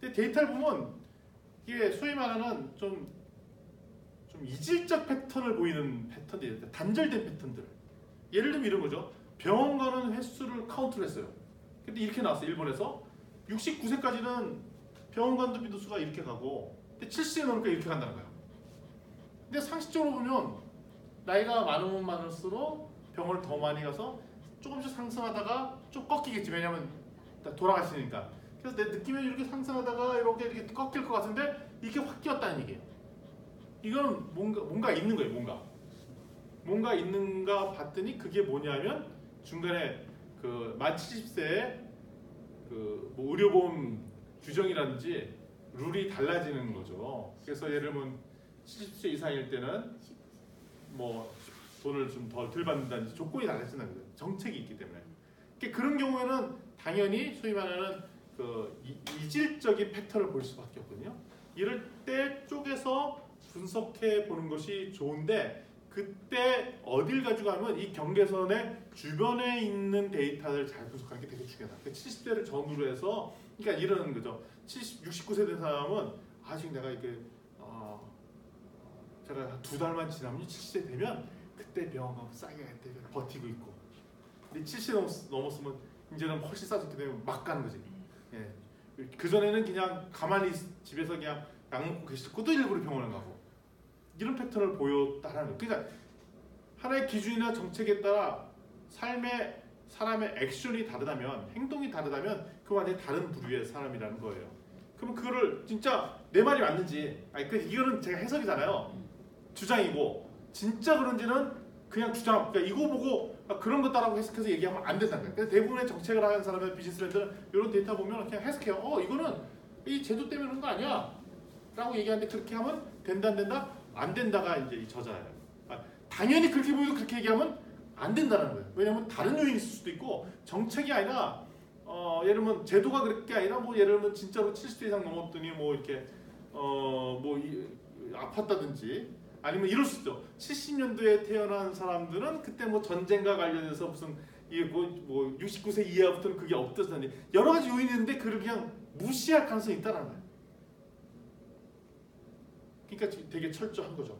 근데 데이터를 보면 이게 소위 말하는 좀 이질적 패턴을 보이는 패턴들이 단절된 패턴들. 예를 들면 이런 거죠. 병원 가는 횟수를 카운트를 했어요. 근데 이렇게 나왔어요. 일본에서 69세까지는 병원 가는 빈도수가 이렇게 가고 근데 70세 넘으니까 이렇게 간다는 거예요. 근데 상식적으로 보면 나이가 많으면 많을수록 병원을 더 많이 가서 조금씩 상승하다가 좀 꺾이겠지. 왜냐면 돌아가시니까. 그래서 내 느낌에 이렇게 상승하다가 이렇게 꺾일 것 같은데 이게 확 뛰었다는 얘기예요. 이건 뭔가 있는 거예요. 뭔가 있는가 봤더니 그게 뭐냐면 중간에 그 만 70세에 뭐 의료보험 규정이라든지 룰이 달라지는 거죠. 그래서 예를 들면 70세 이상일 때는 뭐 돈을 좀 덜 받는다든지 조건이 달라진다는 거예요. 정책이 있기 때문에. 그런 경우에는 당연히 소위 말하는 그 이질적인 패턴을 볼 수밖에 없거든요. 이럴 때 쪼개서 분석해 보는 것이 좋은데 그때 어딜 가지고 가면 이 경계선의 주변에 있는 데이터를 잘 분석하는 게 되게 중요하다. 70세를 전후로 해서 그러니까 이러는 거죠. 69세 된 사람은 아직 내가 이게 제가 2달만 지나면 70세 되면 그때 병원 가면 싸게 그때 버티고 있고 근데 70세 넘었으면 이제는 훨씬 싸졌기 때문에 막 가는 거지. 예. 그전에는 그냥 가만히 집에서 그냥 약 먹고 계시고 또 일부러 병원을 가고 이런 패턴을 보였다라는 거예요. 그러니까 하나의 기준이나 정책에 따라 사람의 액션이 다르다면 행동이 다르다면 그 완전히 다른 부류의 사람이라는 거예요. 그럼 그거를 진짜 내 말이 맞는지 이거는 제가 해석이잖아요. 주장이고 진짜 그런지는 그냥 주장. 그러니까 이거 보고 그런 거 따라고 해석해서 얘기하면 안 된다는 거예요. 그래서 대부분의 정책을 하는 사람의 비즈니스랜들은 이런 데이터 보면 그냥 해석해요. 이거는 이 제도 때문에 그런 거 아니야 라고 얘기하는데 그렇게 하면 된다 안 된다? 안 된다가 이제 이 저자예요. 당연히 그렇게 보이도 그렇게 얘기하면 안 된다는 거예요. 왜냐하면 다른 요인이 있을 수도 있고 정책이 아니라 예를 들면 제도가 그렇게 아니라 뭐 예를 들면 진짜로 70세 이상 넘었더니 뭐 이렇게 아팠다든지 아니면 이럴 수 있죠. 70년도에 태어난 사람들은 그때 뭐 전쟁과 관련해서 무슨 이게 뭐 69세 이하부터는 그게 없다든지 여러 가지 요인이 있는데 그걸 그냥 무시할 가능성이 있다는 거예요. 그러니까 되게 철저한 거죠.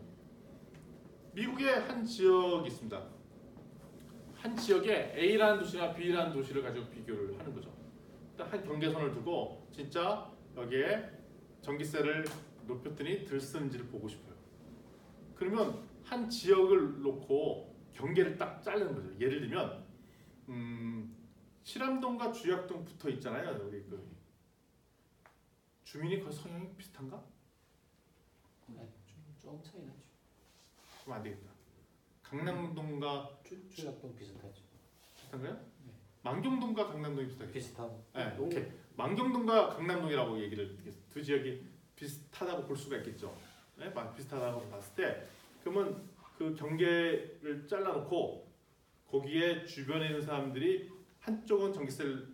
미국의 한 지역이 있습니다. 한 지역에 A라는 도시와 B라는 도시를 가지고 비교를 하는 거죠. 한 경계선을 두고 진짜 여기에 전기세를 높였더니 들쓰는지를 보고 싶어요. 그러면 한 지역을 놓고 경계를 딱 자르는 거죠. 예를 들면 칠암동과 주약동 붙어 있잖아요. 우리 주민이 거의 성향이 비슷한가? 좀 차이 나죠. 그럼 안 되겠다. 강남동과 주약동 비슷하죠. 비슷한가요? 네. 망경동과 강남동이 비슷하겠죠. 비슷하고. 네, 오케이. 망경동과 강남동이라고 얘기를 두 지역이 비슷하다고 볼 수가 있겠죠. 네? 비슷하다고 봤을 때 그러면 그 경계를 잘라놓고 거기에 주변에 있는 사람들이 한쪽은 전기세를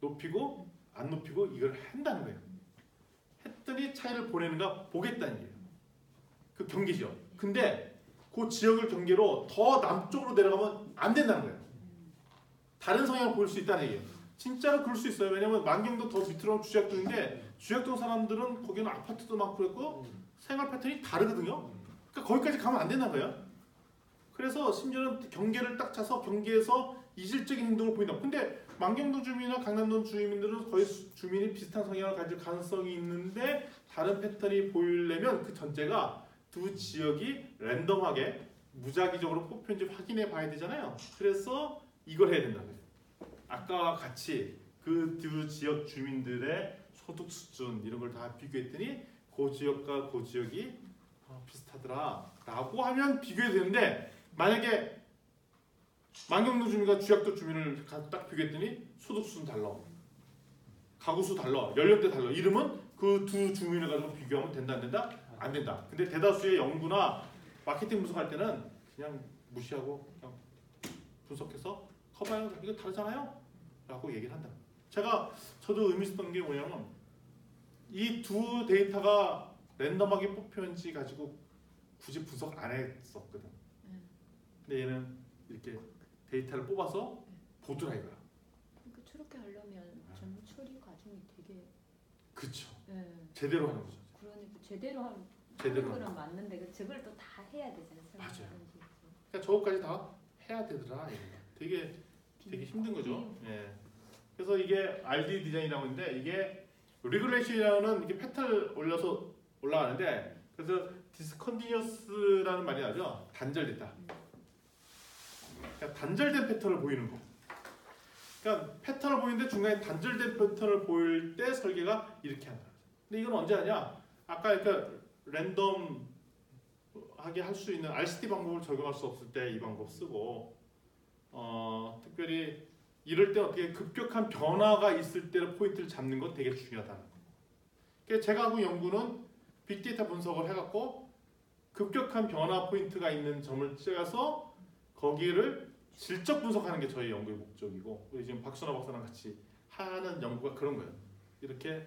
높이고 안 높이고 이걸 한다는 거예요. 했더니 차이를 보내는가 보겠다는 거예요. 그 경계죠. 근데 그 지역을 경계로 더 남쪽으로 내려가면 안 된다는 거예요. 다른 성향을 보일 수 있다는 얘기예요. 진짜로 그럴 수 있어요. 왜냐면 만경도 더 밑으로 주약동인데 주약동 사람들은 거기는 아파트도 많고 그랬고 생활 패턴이 다르거든요. 그러니까 거기까지 가면 안 된다는 거예요. 그래서 심지어는 경계를 딱 차서 경계에서 이질적인 행동을 보인다. 근데 만경동 주민이나 강남동 주민들은 거의 주민이 비슷한 성향을 가질 가능성이 있는데 다른 패턴이 보이려면 그 전제가 두 지역이 랜덤하게 무작위적으로 뽑혔는지 확인해 봐야 되잖아요. 그래서 이걸 해야 된다는 거예요. 아까와 같이 그 두 지역 주민들의 소득 수준 이런 걸 다 비교했더니 그 지역과 그 지역이 비슷하더라라고 하면 비교해야 되는데 만약에 만경도 주민과 주약도 주민을 딱 비교했더니 소득수는 달라, 가구수 달라, 연령대 달라. 이러면 그 두 주민을 가지고 비교하면 된다 안 된다? 안 된다. 근데 대다수의 연구나 마케팅 분석할 때는 그냥 무시하고 그냥 분석해서 커봐요. 이거 다르잖아요? 라고 얘기를 한다. 저도 의미 있었던 게 뭐냐면 이 두 데이터가 랜덤하게 뽑혔는지 가지고 굳이 분석 안 했었거든. 근데 얘는 이렇게 데이터를 뽑아서 보더라 이거야. 그러니까 저렇게 하려면 전부 처리 과정이 되게 그쵸. 네. 제대로 하는 거죠. 그러니까 제대로 하는 제대로 거는 맞는데 저걸 또 다 해야 되잖아요. 맞아요. 그러니까 저것까지 다 해야 되더라. 되게 힘든 거죠. 예. 그래서 이게 RD 디자인이라고 하는데 이게 리그레이션이라는 이게 패턴을 올려서 올라가는데 그래서 디스컨티뉴어스라는 말이 나죠. 단절됐다. 그러니까 단절된 패턴을 보이는 거. 그러니까 패턴을 보이는데 중간에 단절된 패턴을 보일 때 설계가 이렇게 한다. 근데 이건 언제 하냐? 아까 그러니까 랜덤하게 할 수 있는 RCT 방법을 적용할 수 없을 때 이 방법 쓰고 특별히 이럴 때 어떻게 급격한 변화가 있을 때는 포인트를 잡는 건 되게 중요하다는 거. 그러니까 제가 하고 연구는 빅데이터 분석을 해갖고 급격한 변화 포인트가 있는 점을 찍어서 거기를 질적 분석하는 게 저희 연구의 목적이고 우리 지금 박순아 박사랑 같이 하는 연구가 그런 거예요. 이렇게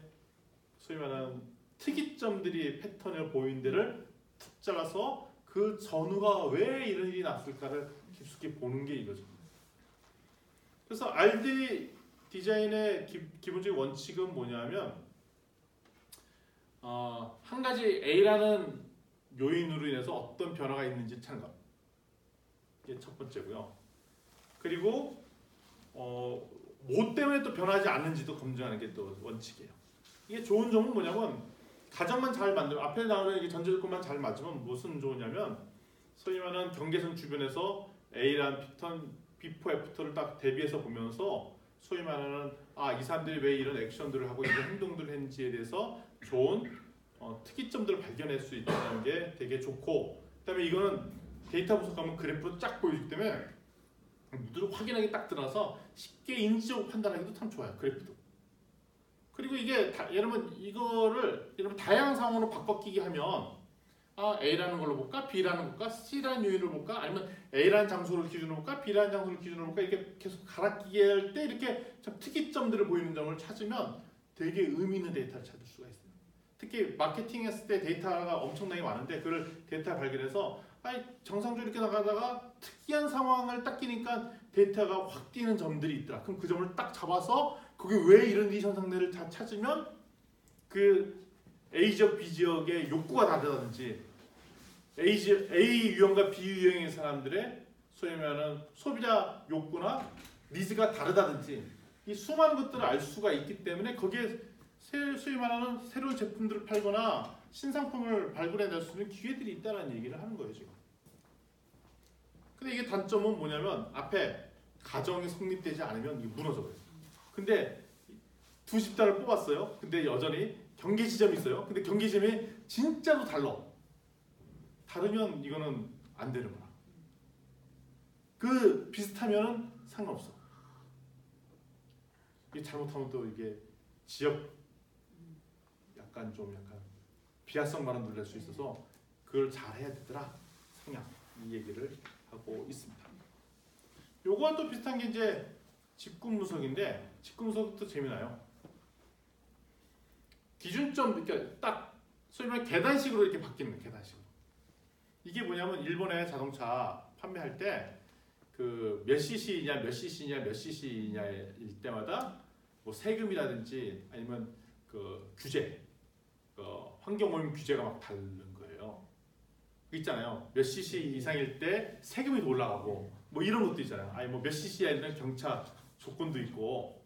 소위 말하는 특이점들이 패턴을 보이는 데를 툭 잘라서 그 전후가 왜 이런 일이 났을까를 깊숙이 보는 게 이거죠. 그래서 RD 디자인의 기본적인 원칙은 뭐냐면 한 가지 A라는 요인으로 인해서 어떤 변화가 있는지 찾는 것. 이게 첫 번째고요. 그리고 뭐 때문에 또 변하지 않는지도 검증하는 게 또 원칙이에요. 이게 좋은 점은 뭐냐면 가정만 잘 만들면 앞에 나오는 이게 전제 조건만 잘 맞으면 무슨 좋으냐면 소위 말하는 경계선 주변에서 A라는 패턴 비포 애프터를 딱 대비해서 보면서 소위 말하는 이 사람들이 왜 이런 액션들을 하고 이런 행동들을 했는지에 대해서 좋은 특이점들을 발견할 수 있다는 게 되게 좋고 그다음에 이거는 데이터 분석하면 그래프로 쫙 보여주기 때문에 눈으로 확인하기 딱 들어서 쉽게 인지적으로 판단하기도 참 좋아요. 그래프도. 그리고 이게 여러분 이거를 여러분 다양한 상황으로 바꿔끼기 하면 A라는 걸로 볼까? B라는 볼까? C라는 요인을 볼까? 아니면 A라는 장소를 기준으로 볼까? B라는 장소를 기준으로 볼까? 이렇게 계속 갈아끼기 할 때 이렇게 참 특이점들을 보이는 점을 찾으면 되게 의미 있는 데이터를 찾을 수가 있어요. 특히 마케팅 했을 때 데이터가 엄청나게 많은데 그걸 데이터 발견해서 정상적으로 이렇게 나가다가 특이한 상황을 딱 끼니까 데이터가 확 뛰는 점들이 있더라. 그럼 그 점을 딱 잡아서 그게 왜 이런 현상들을 다 찾으면 그 A 지역, B 지역의 욕구가 다르다든지 A 유형과 B 유형의 사람들의 소위 말하는 소비자 욕구나 니즈가 다르다든지 이 수많은 것들을 알 수가 있기 때문에 거기에 소위 말하는 새로운 제품들을 팔거나 신상품을 발굴해낼 수 있는 기회들이 있다는 얘기를 하는 거예요 지금. 근데 이게 단점은 뭐냐면 앞에 가정이 성립되지 않으면 이게 무너져버려요. 근데 두 집단을 뽑았어요. 근데 여전히 경계 지점이 있어요. 근데 경계 지점이 진짜로 달라. 다르면 이거는 안 되는 거야. 그 비슷하면은 상관없어. 이게 잘못하면 또 이게 지역 약간 비하성만을 눌릴 수 있어서 그걸 잘 해야 되더라. 성향 이 얘기를 하고 있습니다. 요거와 또 비슷한 게 이제 직군 분석인데 직군 분석도 재미나요. 기준점 그러니까 딱 소위 말해 계단식으로 이렇게 바뀌는 거예요. 계단식으로. 이게 뭐냐면 일본의 자동차 판매할 때 그 몇 cc냐 몇 cc냐 몇 cc냐일 때마다 뭐 세금이라든지 아니면 그 규제 환경오염 규제가 막 다른 거예요. 그 있잖아요. 몇 cc 이상일 때 세금이 더 올라가고 뭐 이런 것도 있잖아요. 아니 뭐 몇 cc야 되는 경차 조건도 있고.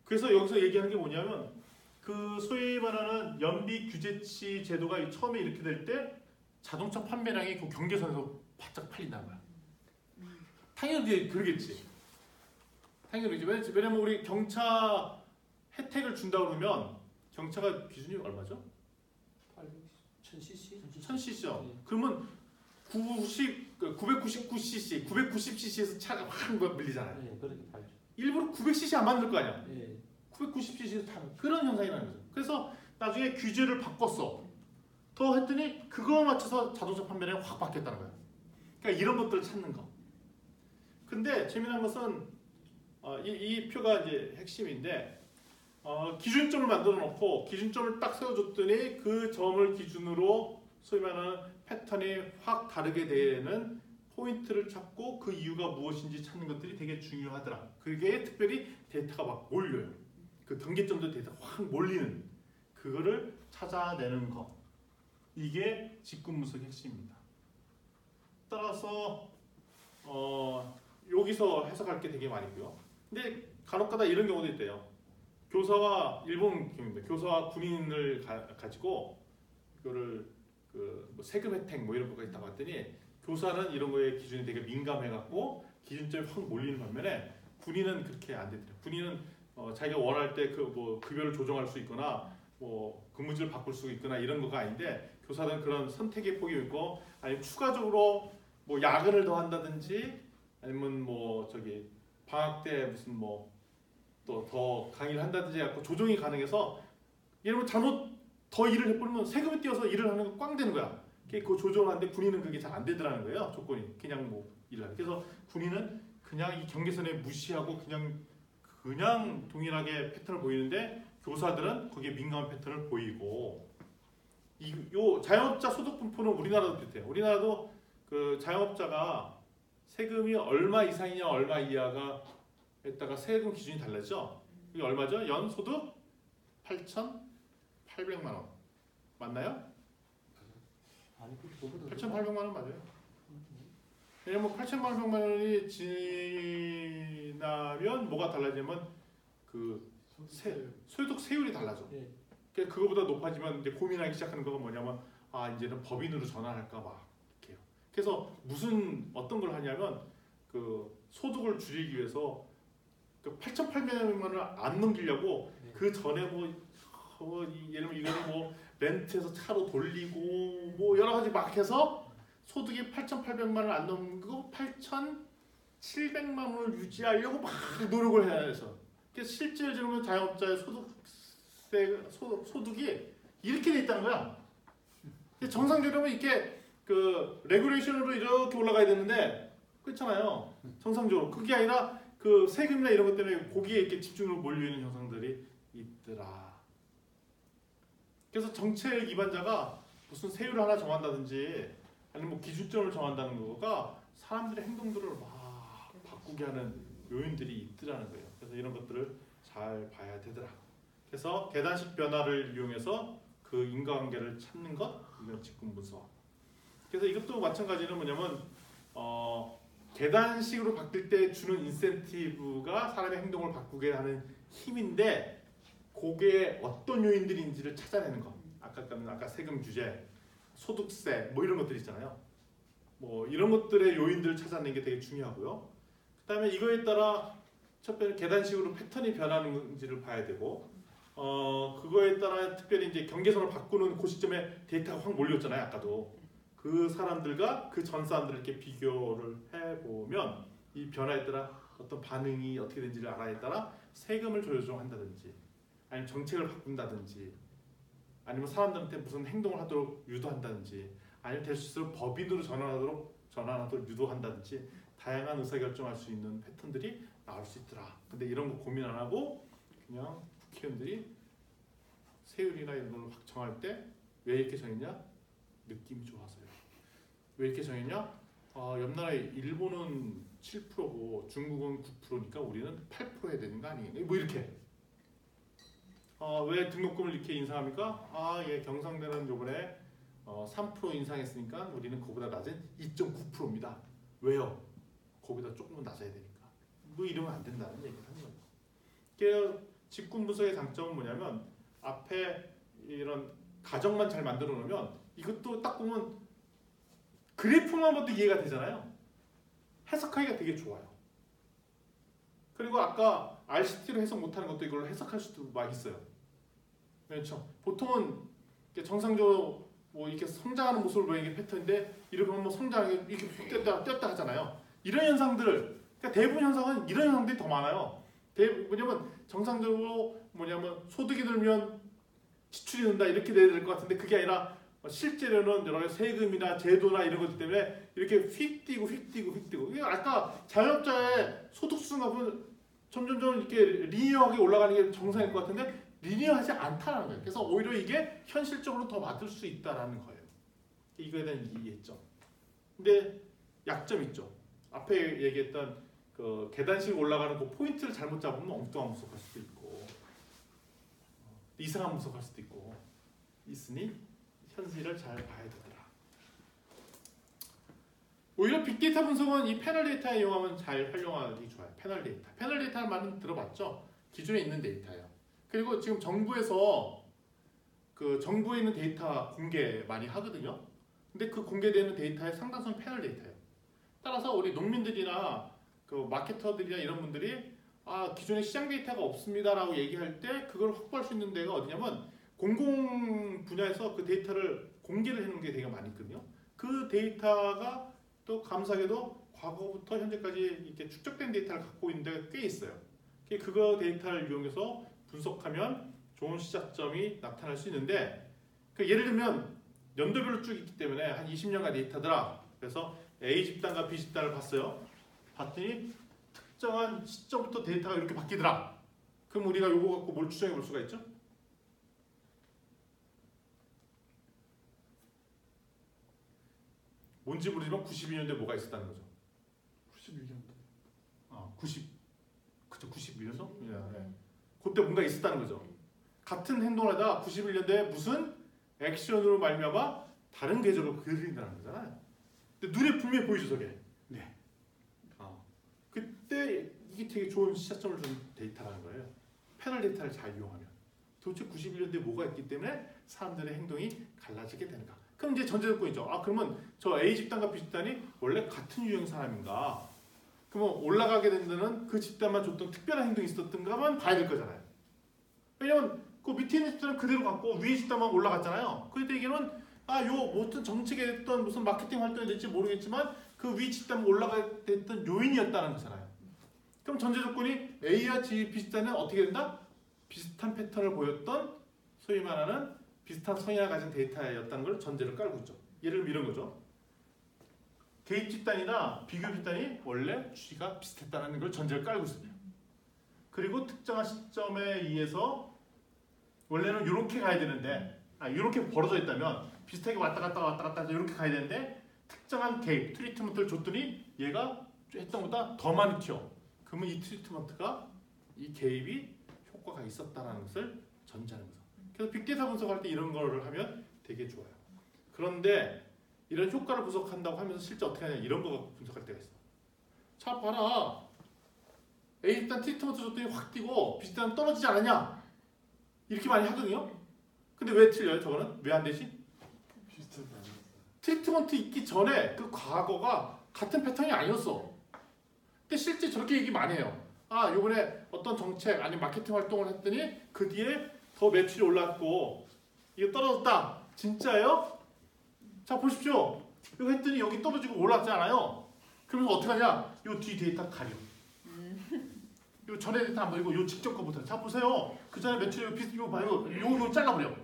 그래서 여기서 얘기하는 게 뭐냐면 그 소위 말하는 연비 규제치 제도가 처음에 이렇게 될 때 자동차 판매량이 그 경계선에서 바짝 팔린다는 거야. 당연히 그러겠지. 당연히 그러겠지. 왜냐면 우리 경차 혜택을 준다 그러면 경차가 기준이 얼마죠? 800cc. 1000cc? 1000cc죠. 네. 그러면 999cc, 990cc에서 차가 확 밀리잖아요. 네, 그렇게 팔죠. 일부러 900cc 안 만들 거 아니야. 네. 990cc에서 타는 그런 현상이라는 거죠. 그래서 나중에 규제를 바꿨어. 더 했더니 그거에 맞춰서 자동차 판매량이 확 바뀌었다는 거야. 그러니까 이런 것들을 찾는 거. 근데 재미난 것은 이 표가 이제 핵심인데 기준점을 만들어 놓고 기준점을 딱 세워줬더니 그 점을 기준으로 소위 말하는 패턴이 확 다르게 되는 포인트를 찾고 그 이유가 무엇인지 찾는 것들이 되게 중요하더라. 그게 특별히 데이터가 막 몰려요. 그 경계점도 데이터가 확 몰리는 그거를 찾아내는 거. 이게 직군분석의 핵심입니다. 따라서 여기서 해석할 게 되게 많이 있고요. 근데 간혹가다 이런 경우도 있대요. 교사와 일본 경우입니다. 교사와 군인을 가지고 이거를 뭐 세금 혜택 뭐 이런 거가 있다고 했더니 교사는 이런 거에 기준이 되게 민감해갖고 기준점이 확 몰리는 반면에 군인은 그렇게 안 되더라고요. 군인은 자기가 원할 때 그 뭐 급여를 조정할 수 있거나 뭐 근무지를 바꿀 수 있거나 이런 거가 아닌데 교사는 그런 선택의 폭이 있고 아니면 추가적으로 뭐 야근을 더 한다든지 아니면 뭐 저기 방학 때 무슨 뭐 또 더 강의를 한다든지 해갖고 조정이 가능해서 예를 들면 잘못 더 일을 해버리면 세금이 띄어서 일을 하는 거 꽝 되는 거야. 그 조정을 하는데 군인은 그게 잘 안 되더라는 거예요. 조건이 그냥 뭐 일을 하는. 그래서 군인은 그냥 이 경계선에 무시하고 그냥 동일하게 패턴을 보이는데 교사들은 거기에 민감한 패턴을 보이고 요 자영업자 소득 분포는 우리나라도 비슷해요. 우리나라도 그 자영업자가 세금이 얼마 이상이냐 얼마 이하가 했다가 세금 기준이 달라져. 이게 얼마죠? 연소득 8,800만 원 맞나요? 아니 그거보다 8,800만 원 맞아요. 왜냐면 8,800만 원이 지나면 뭐가 달라지면 그 소득 세율이 달라져. 네. 그러니까 그거보다 높아지면 이제 고민하기 시작하는 거가 뭐냐면 이제는 법인으로 전환할까 봐 이렇게요. 그래서 어떤 걸 하냐면 그 소득을 줄이기 위해서 그 8,800만 원을 안 넘기려고 네. 그 전에 예를 들면 이거는 뭐 렌트해서 차로 돌리고 뭐 여러 가지 막 해서 소득이 8,800만 원을 안 넘기고 8,700만 원을 유지하려고 막 노력을 해야 해서 그래서 실제 지금 자영업자의 소득이 이렇게 돼 있다는 거야. 정상적으로 이렇게 그 레귤레이션으로 이렇게 올라가야 되는데 그렇잖아요. 정상적으로 그게 아니라 그 세금이나 이런 것 때문에 거기에 이렇게 집중으로 몰려 있는 현상들이 있더라. 그래서 정책 기반자가 무슨 세율을 하나 정한다든지 아니면 뭐 기준점을 정한다는 거가 사람들의 행동들을 막 바꾸게 하는 요인들이 있더라는 거예요. 그래서 이런 것들을 잘 봐야 되더라. 그래서 계단식 변화를 이용해서 그 인과관계를 찾는 것, 이건 직군분석. 그래서 이것도 마찬가지로 뭐냐면 계단식으로 바뀔 때 주는 인센티브가 사람의 행동을 바꾸게 하는 힘인데 그게 어떤 요인들인지를 찾아내는 것. 아까 세금 규제, 소득세 뭐 이런 것들 있잖아요. 뭐 이런 것들의 요인들을 찾아내는 게 되게 중요하고요. 그다음에 이거에 따라 첫 번째 계단식으로 패턴이 변하는지를 봐야 되고 그거에 따라 특별히 이제 경계선을 바꾸는 그 시점에 데이터가 확 몰렸잖아요. 아까도 그 사람들과 그 전 사람들을 이렇게 비교를 해보면 이 변화에 따라 어떤 반응이 어떻게 되는지를 알아야 따라 세금을 조정한다든지 아니면 정책을 바꾼다든지 아니면 사람들한테 무슨 행동을 하도록 유도한다든지 아니면 될 수 있도록 법인으로 전환하도록 유도한다든지 다양한 의사결정할 수 있는 패턴들이 나올 수 있더라. 근데 이런 거 고민 안 하고 그냥 국회의원들이 세율이나 이런 걸 확 정할 때 왜 이렇게 정했냐? 느낌이 좋아서요. 왜 이렇게 정했냐? 옆 나라에 일본은 7%고 중국은 9%니까 우리는 8% 해야 되는 거 아니겠냐? 뭐 이렇게. 왜 등록금을 이렇게 인상합니까? 예, 경상대는 요번에 3% 인상했으니까 우리는 그보다 낮은 2.9%입니다. 왜요? 거기다 조금은 낮아야 되니까. 뭐 이러면 안 된다는 얘기를 하는 거예요. 그래서 직군분석의 장점은 뭐냐면 앞에 이런 가정만 잘 만들어 놓으면 이것도 딱 보면 그래프만 봐도 이해가 되잖아요. 해석하기가 되게 좋아요. 그리고 아까 RCT로 해석 못하는 것도 이걸로 해석할 수도 막 있어요. 그렇죠. 보통은 정상적으로 뭐 이렇게 성장하는 모습을 보이는 게 패턴인데 이렇게 보면 뭐 성장하게 이렇게 훅 뛰었다 하잖아요. 이런 현상들을 그러니까 대부분 현상은 이런 현상들이 더 많아요. 뭐냐면 정상적으로 뭐냐면 소득이 늘면 지출이 는다 이렇게 돼야 될 것 같은데 그게 아니라 실제로는 여러 가지 세금이나 제도나 이런 것들 때문에 이렇게 휙 뛰고 이게 아까 자영업자의 소득 수준은 점점 이렇게 리니어하게 올라가는 게 정상일 것 같은데 리니어하지 않다는 거예요. 그래서 오히려 이게 현실적으로 더 맞을 수 있다라는 거예요. 이거에 대한 이해했죠. 근데 약점이 있죠. 앞에 얘기했던 그 계단식 올라가는 그 포인트를 잘못 잡으면 엉뚱한 분석할 수도 있고 이상한 분석할 수도 있고 있으니 현실을 잘 봐야 되더라. 오히려 빅데이터 분석은 이 패널 데이터에 이용하면 잘 활용하기 좋아요. 패널 데이터. 패널 데이터는 많이 들어봤죠? 기존에 있는 데이터예요. 그리고 지금 정부에서 그 정부에 있는 데이터 공개 많이 하거든요. 근데 그 공개되는 데이터의 상당수는 패널 데이터예요. 따라서 우리 농민들이나 그 마케터들이나 이런 분들이 기존에 시장 데이터가 없습니다라고 얘기할 때 그걸 확보할 수 있는 데가 어디냐면 공공 분야에서 그 데이터를 공개를 해놓은 게 되게 많이 있거든요. 그 데이터가 또 감사하게도 과거부터 현재까지 이렇게 축적된 데이터를 갖고 있는 데가 꽤 있어요. 그거 데이터를 이용해서 분석하면 좋은 시작점이 나타날 수 있는데 예를 들면 연도별로 쭉 있기 때문에 한 20년간 데이터더라. 그래서 A 집단과 B 집단을 봤어요. 봤더니 특정한 시점부터 데이터가 이렇게 바뀌더라. 그럼 우리가 요거 갖고 뭘 추정해 볼 수가 있죠? 뭔지 모르지만 92년도에 뭐가 있었다는 거죠. 91년도. 91년도? 네. 그때 뭔가 있었다는 거죠. 같은 행동을 하다가 91년도에 무슨 액션으로 말미암아 다른 계절로 그린다는 거잖아요. 근데 눈에 분명히 보이죠, 저게. 네. 그때 이게 되게 좋은 시작점을 준 데이터라는 거예요. 패널 데이터를 잘 이용하면. 도대체 91년도에 뭐가 있기 때문에 사람들의 행동이 갈라지게 되는가. 그럼 이제 전제조건이죠. 그러면 저 A 집단과 B 집단이 원래 같은 유형 사람인가? 그러면 올라가게 된 데는 그 집단만 줬던 특별한 행동이 있었던가만 봐야 될 거잖아요. 왜냐면 그 밑에 있는 집단은 그대로 갔고 위에 집단만 올라갔잖아요. 그때 얘기는 요 무슨 정책에 됐던 무슨 마케팅 활동이 될지 모르겠지만 그 위 집단 올라가게 됐던 요인이었다는 거잖아요. 그럼 전제조건이 A와 B 집단은 어떻게 된다? 비슷한 패턴을 보였던 소위 말하는 비슷한 성향을 가진 데이터였다는 걸 전제를 깔고 있죠. 예를 들면 이런 거죠. 개입 집단이나 비교 집단이 원래 취지가 비슷했다는 걸 전제를 깔고 있습니다. 그리고 특정한 시점에 의해서 원래는 이렇게 가야 되는데 이렇게 벌어져 있다면 비슷하게 왔다 갔다 이렇게 가야 되는데 특정한 개입, 트리트먼트를 줬더니 얘가 했던 것보다 더 많이 튀어. 그러면 이 트리트먼트가 이 개입이 효과가 있었다는 것을 전제하는 거죠. 그래서 빅데이터 분석할 때 이런 거를 하면 되게 좋아요. 그런데 이런 효과를 분석한다고 하면서 실제 어떻게 하냐 이런 거 갖고 분석할 때가 있어. 자 봐라. A 집단 트리트먼트 줬더니 확 뛰고 B 집단은 떨어지지 않았냐? 이렇게 많이 하거든요. 근데 왜 틀려요? 저거는 왜 안 되지? 비슷하지 않았어요. 트리트먼트 있기 전에 그 과거가 같은 패턴이 아니었어. 근데 실제 저렇게 얘기 많이 해요. 요번에 어떤 정책 아니면 마케팅 활동을 했더니 그 뒤에 더 매출이 올랐고 이게 떨어졌다. 진짜예요? 자 보십시오. 이거 했더니 여기 떨어지고 올랐잖아요. 그러면서 어떻게 하냐? 요 뒤 데이터 가려. 요 전에 데이터 안 보이고 요 직접 거부터. 자 보세요. 그 전에 매출이 이거 봐요. 요 잘라버려.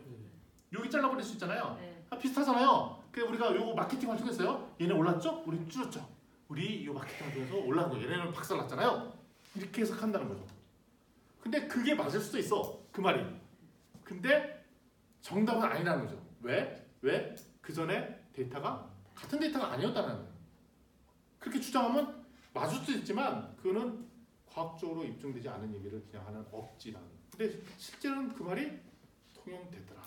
여기 잘라버릴 수 있잖아요. 네. 비슷하잖아요. 그래서 우리가 요거 마케팅 활동했어요. 얘네 올랐죠? 우리 줄였죠. 우리 요 마케팅 활동에서 올라간 거. 얘네는 박살났잖아요. 이렇게 해석한다는 거죠. 근데 그게 맞을 수도 있어. 그 말이. 근데 정답은 아니라는 거죠. 왜? 그 전에 데이터가 같은 데이터가 아니었다는 거예요. 그렇게 주장하면 맞을 수도 있지만 그거는 과학적으로 입증되지 않은 얘기를 그냥 하는 억지라는. 근데 실제로는 그 말이 통용되더라.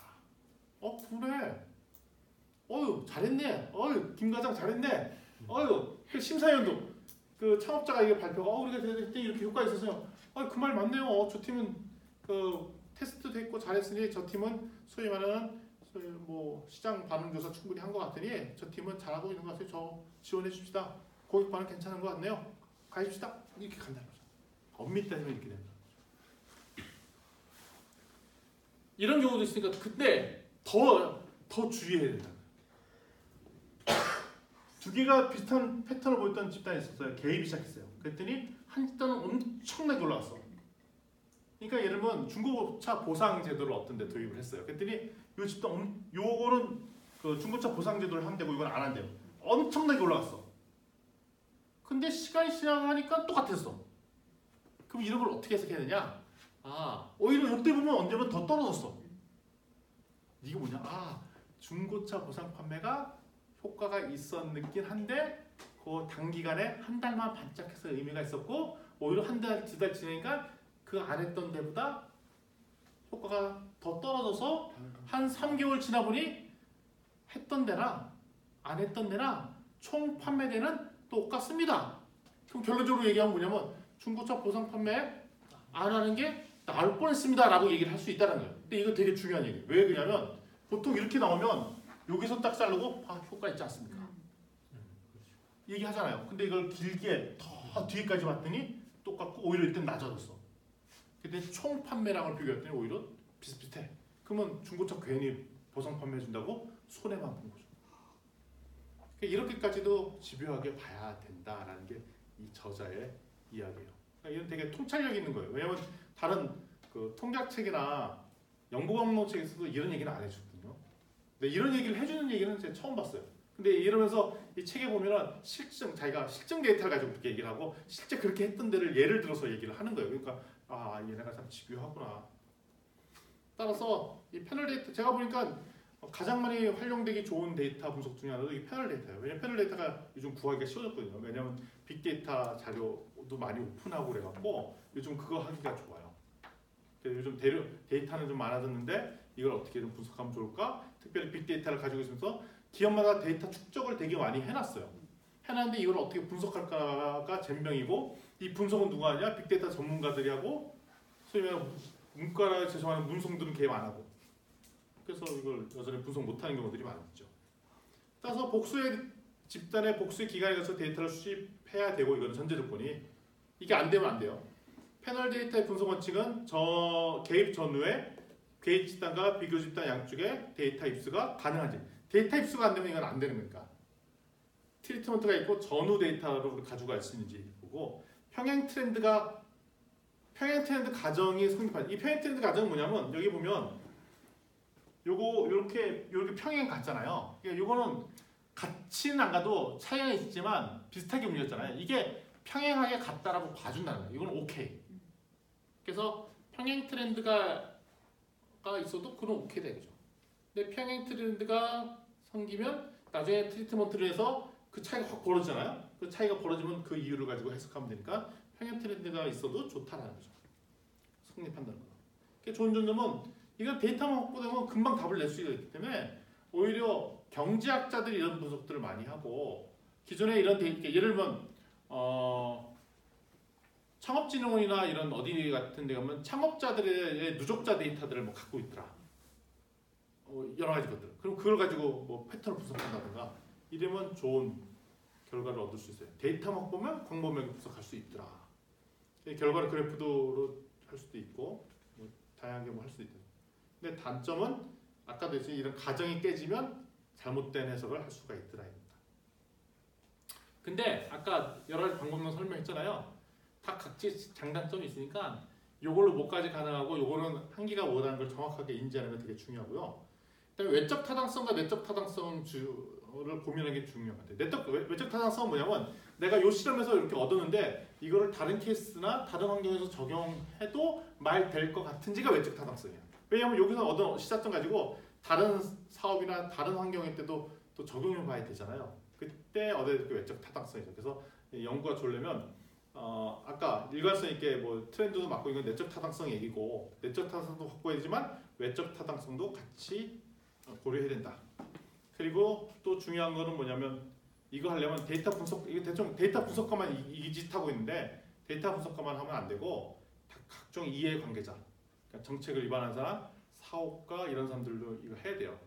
그래. 잘했네. 김 과장 잘했네. 그 심사위원도 그 창업자가 이게 발표가 우리가 그때 이렇게 효과가 있어서요. 그 말 맞네요. 저 팀은 그 테스트도 했고 잘했으니 저 팀은 소위 말하는 뭐 시장 반응 조사 충분히 한 것 같으니 저 팀은 잘하고 있는 것 같아요. 저 지원해 줍시다. 고객 반응 괜찮은 것 같네요. 가입시다. 이렇게 간다는 거죠. 엄밀히 따지면 이렇게 됩니다. 이런 경우도 있으니까 근데 더 주의해야 된다. 두 개가 비슷한 패턴을 보였던 집단이 있었어요. 개입이 시작했어요. 그랬더니 한 집단은 엄청나게 올라갔어. 그러니까 예를 들면 중고차 보상 제도를 어떤 데 도입을 했어요. 그랬더니 이 집단 요거는 그 중고차 보상 제도를 한대고 이건 안 한대요. 엄청나게 올라갔어. 근데 시간이 지나가니까 똑같았어. 그럼 이런 걸 어떻게 해석해야 되냐? 오히려 이때 보면 언제면 더 떨어졌어. 이게 뭐냐? 중고차 보상 판매가 효과가 있었긴 한데 그 단기간에 한 달만 반짝해서 의미가 있었고 오히려 한 달, 두 달 지나니까 그 안 했던 데보다 효과가 더 떨어져서 한 3개월 지나 보니 했던 데랑 안 했던 데랑 총 판매대는 똑같습니다. 그럼 결론적으로 얘기하면 뭐냐면 중고차 보상 판매 안 하는 게 나을 뻔했습니다 라고 얘기를 할 수 있다는 거예요. 근데 이거 되게 중요한 얘기예요. 왜 그러냐면 보통 이렇게 나오면 여기서 딱 자르고 효과 있지 않습니까? 얘기하잖아요. 근데 이걸 길게 더 뒤에까지 봤더니 똑같고 오히려 이때 낮아졌어. 근데 총 판매량을 비교했더니 오히려 비슷비슷해. 그러면 중고차 괜히 보상 판매해준다고 손해만 본 거죠. 이렇게까지도 집요하게 봐야 된다라는 게 이 저자의 이야기예요. 이건 되게 통찰력 있는 거예요. 왜냐하면 다른 그 통계책이나 연구광론책에서도 이런 얘기는 안 해주거든요. 근데 이런 얘기를 해주는 얘기는 제가 처음 봤어요. 근데 이러면서 이 책에 보면은 자기가 실증 데이터를 가지고 그렇게 얘기를 하고 실제 그렇게 했던 데를 예를 들어서 얘기를 하는 거예요. 그러니까 얘네가 참 집요하구나. 따라서 이 패널 데이터 제가 보니까 가장 많이 활용되기 좋은 데이터 분석 중에 하나도 이 패널 데이터예요. 왜냐면 패널 데이터가 요즘 구하기가 쉬워졌거든요. 왜냐면 빅데이터 자료도 많이 오픈하고 그래갖고 요즘 그거 하기가 좋아요. 요즘 데이터는 좀 많아졌는데 이걸 어떻게 좀 분석하면 좋을까? 특별히 빅데이터를 가지고 있으면서 기업마다 데이터 축적을 되게 많이 해놨어요. 해놨는데 이걸 어떻게 분석할까가 젬병이고 이 분석은 누가 하냐? 빅데이터 전문가들이 하고 소위 말해 문과라 죄송한 문성들은 개입 안 하고 그래서 이걸 여전히 분석 못하는 경우들이 많죠. 따라서 복수의 집단의 복수의 기간에 가서 데이터를 수집해야 되고 이거는 전제 조건이 이게 안 되면 안 돼요. 패널 데이터의 분석 원칙은 개입 전후에 개입 집단과 비교 집단 양쪽에 데이터 입수가 가능한지 데이터 입수가 안 되면 이건 안 되는 거니까 트리트먼트가 있고 전후 데이터로 가지고 갈 수 있는지 보고 평행 트렌드 가정이 성립한 이 평행 트렌드 가정은 뭐냐면 여기 보면 요거 이렇게 평행 같잖아요. 요거는 같이는 안 가도 차이가 있지만 비슷하게 움직였잖아요. 이게 평행하게 같다라고 봐준다는 거예요. 이건 오케이. 그래서 평행 트렌드가 있어도 그건 오케이 되죠. 근데 평행 트렌드가 생기면 나중에 트리트먼트를 해서 그 차이가 확 벌어지잖아요. 그 차이가 벌어지면 그 이유를 가지고 해석하면 되니까 평행 트렌드가 있어도 좋다라는 거죠. 성립한다는 거죠. 그게 좋은 점은 이건 데이터만 확보되면 금방 답을 낼 수 있기 때문에 오히려 경제학자들이 이런 분석들을 많이 하고 기존에 이런 데이터 예를 들면 창업진흥원이나 이런 어디 같은 데 가면 창업자들의 누적자 데이터들을 뭐 갖고 있더라. 여러 가지 것들. 그럼 그걸 가지고 뭐 패턴을 분석한다든가 이러면 좋은 결과를 얻을 수 있어요. 데이터만 보면 광범위하게 분석할 수 있더라. 결과를 그래프로 할 수도 있고 뭐 다양하게 뭐 할 수도 있다. 근데 단점은 아까도 했지만 이런 가정이 깨지면 잘못된 해석을 할 수가 있더라. 근데 아까 여러 가지 방법론 설명했잖아요. 다 각지 장단점이 있으니까 요걸로 뭐까지 가능하고 요거는 한계가 뭐라는 걸 정확하게 인지하는 게 되게 중요하고요. 그다음에 외적 타당성과 내적 타당성을 고민하는 게 중요한 것 같아요. 외적 타당성은 뭐냐면 내가 요 실험에서 이렇게 얻었는데 이거를 다른 케이스나 다른 환경에서 적용해도 말 될 것 같은지가 외적 타당성이에요. 왜냐하면 여기서 얻은 시사점 가지고 다른 사업이나 다른 환경일 때도 또 적용해 봐야 되잖아요. 그때 얻어야 될 게 외적 타당성이죠. 그래서 연구가 좋으려면 아까 일관성 있게 뭐 트렌드도 맞고 이건 내적 타당성 얘기고 내적 타당성도 확보해야 되지만 외적 타당성도 같이 고려해야 된다. 그리고 또 중요한 거는 뭐냐면 이거 하려면 데이터 분석 이거 대충 데이터 분석가만 이 짓 하고 있는데 데이터 분석가만 하면 안 되고 각종 이해관계자 그러니까 정책을 위반한 사람, 사업가 이런 사람들도 이거 해야 돼요.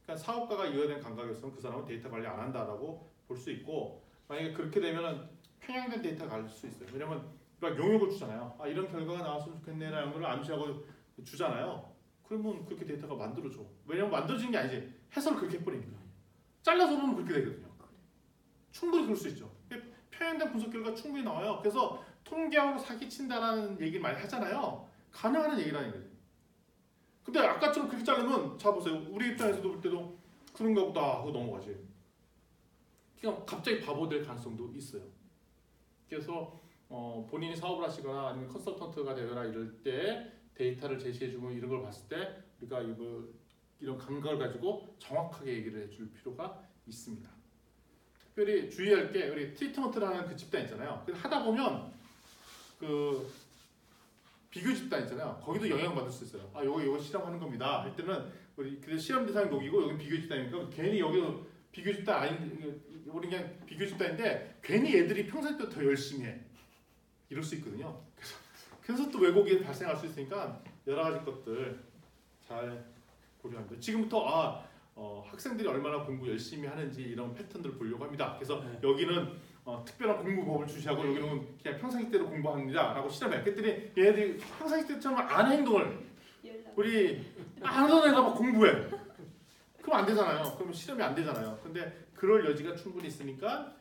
그러니까 사업가가 이거에 대한 감각이었으면 그 사람은 데이터 관리 안 한다라고 볼 수 있고 만약에 그렇게 되면은 편향된 데이터가 갈 수 있어요. 왜냐면 막 용역을 주잖아요. 이런 결과가 나왔으면 좋겠네라는 걸 암시하고 주잖아요. 그러면 그렇게 데이터가 만들어져. 왜냐면 만들어지는 게 아니지. 해석을 그렇게 해버리니까. 잘라서 보면 그렇게 되거든요. 충분히 그럴 수 있죠. 표현된 분석 결과 충분히 나와요. 그래서 통계하고 사기친다라는 얘기를 많이 하잖아요. 가능한 얘기라는 거지. 근데 아까처럼 그렇게 자르면 자 보세요. 우리 입장에서도 볼 때도 그런가 보다 하고 넘어가지. 그냥 갑자기 바보 될 가능성도 있어요. 그래서 본인이 사업을 하시거나 아니면 컨설턴트가 되거나 이럴 때 데이터를 제시해주고 이런 걸 봤을 때 우리가 이런 감각을 가지고 정확하게 얘기를 해줄 필요가 있습니다. 특별히 주의할 게 우리 트리트먼트라는 그 집단 있잖아요. 하다 보면 그 비교 집단 있잖아요. 거기도 영향받을 수 있어요. 아, 요거 실험하는 겁니다. 할 때는 우리 그 실험 대상 녹이고 여기 비교 집단이니까 괜히 여기도 비교 집단 아닌 우리 그냥 비교 집단인데 괜히 애들이 평소에 또 더 열심히 해. 이럴 수 있거든요. 그래서 또 왜곡이 발생할 수 있으니까 여러 가지 것들 잘 고려합니다. 지금부터 학생들이 얼마나 공부 열심히 하는지 이런 패턴들을 보려고 합니다. 그래서 네. 여기는 특별한 공부법을 주시하고 여기는 그냥 평상시대로 공부합니다라고 실험해. 그랬더니 얘네들이 평상시대처럼 안 해 행동을 우리 안 하던 애가 막 공부해. 그럼 안 되잖아요. 그러면 실험이 안 되잖아요. 근데 그럴 여지가 충분히 있으니까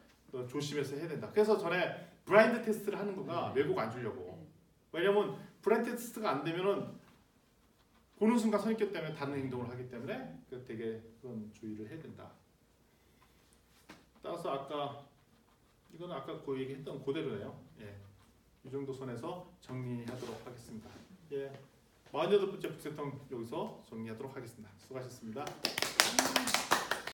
조심해서 해야 된다. 그래서 전에 브라인드 테스트를 하는 거가 왜곡 안 주려고. 왜냐면 브라인드 테스트가 안 되면은 보는 순간 선입견 때문에 다른 행동을 하기 때문에 되게 그런 주의를 해야 된다. 따라서 이거는 아까 그 얘기했던 그대로네요. 예, 이 정도 선에서 정리하도록 하겠습니다. 예, 48번째 북새통 여기서 정리하도록 하겠습니다. 수고하셨습니다.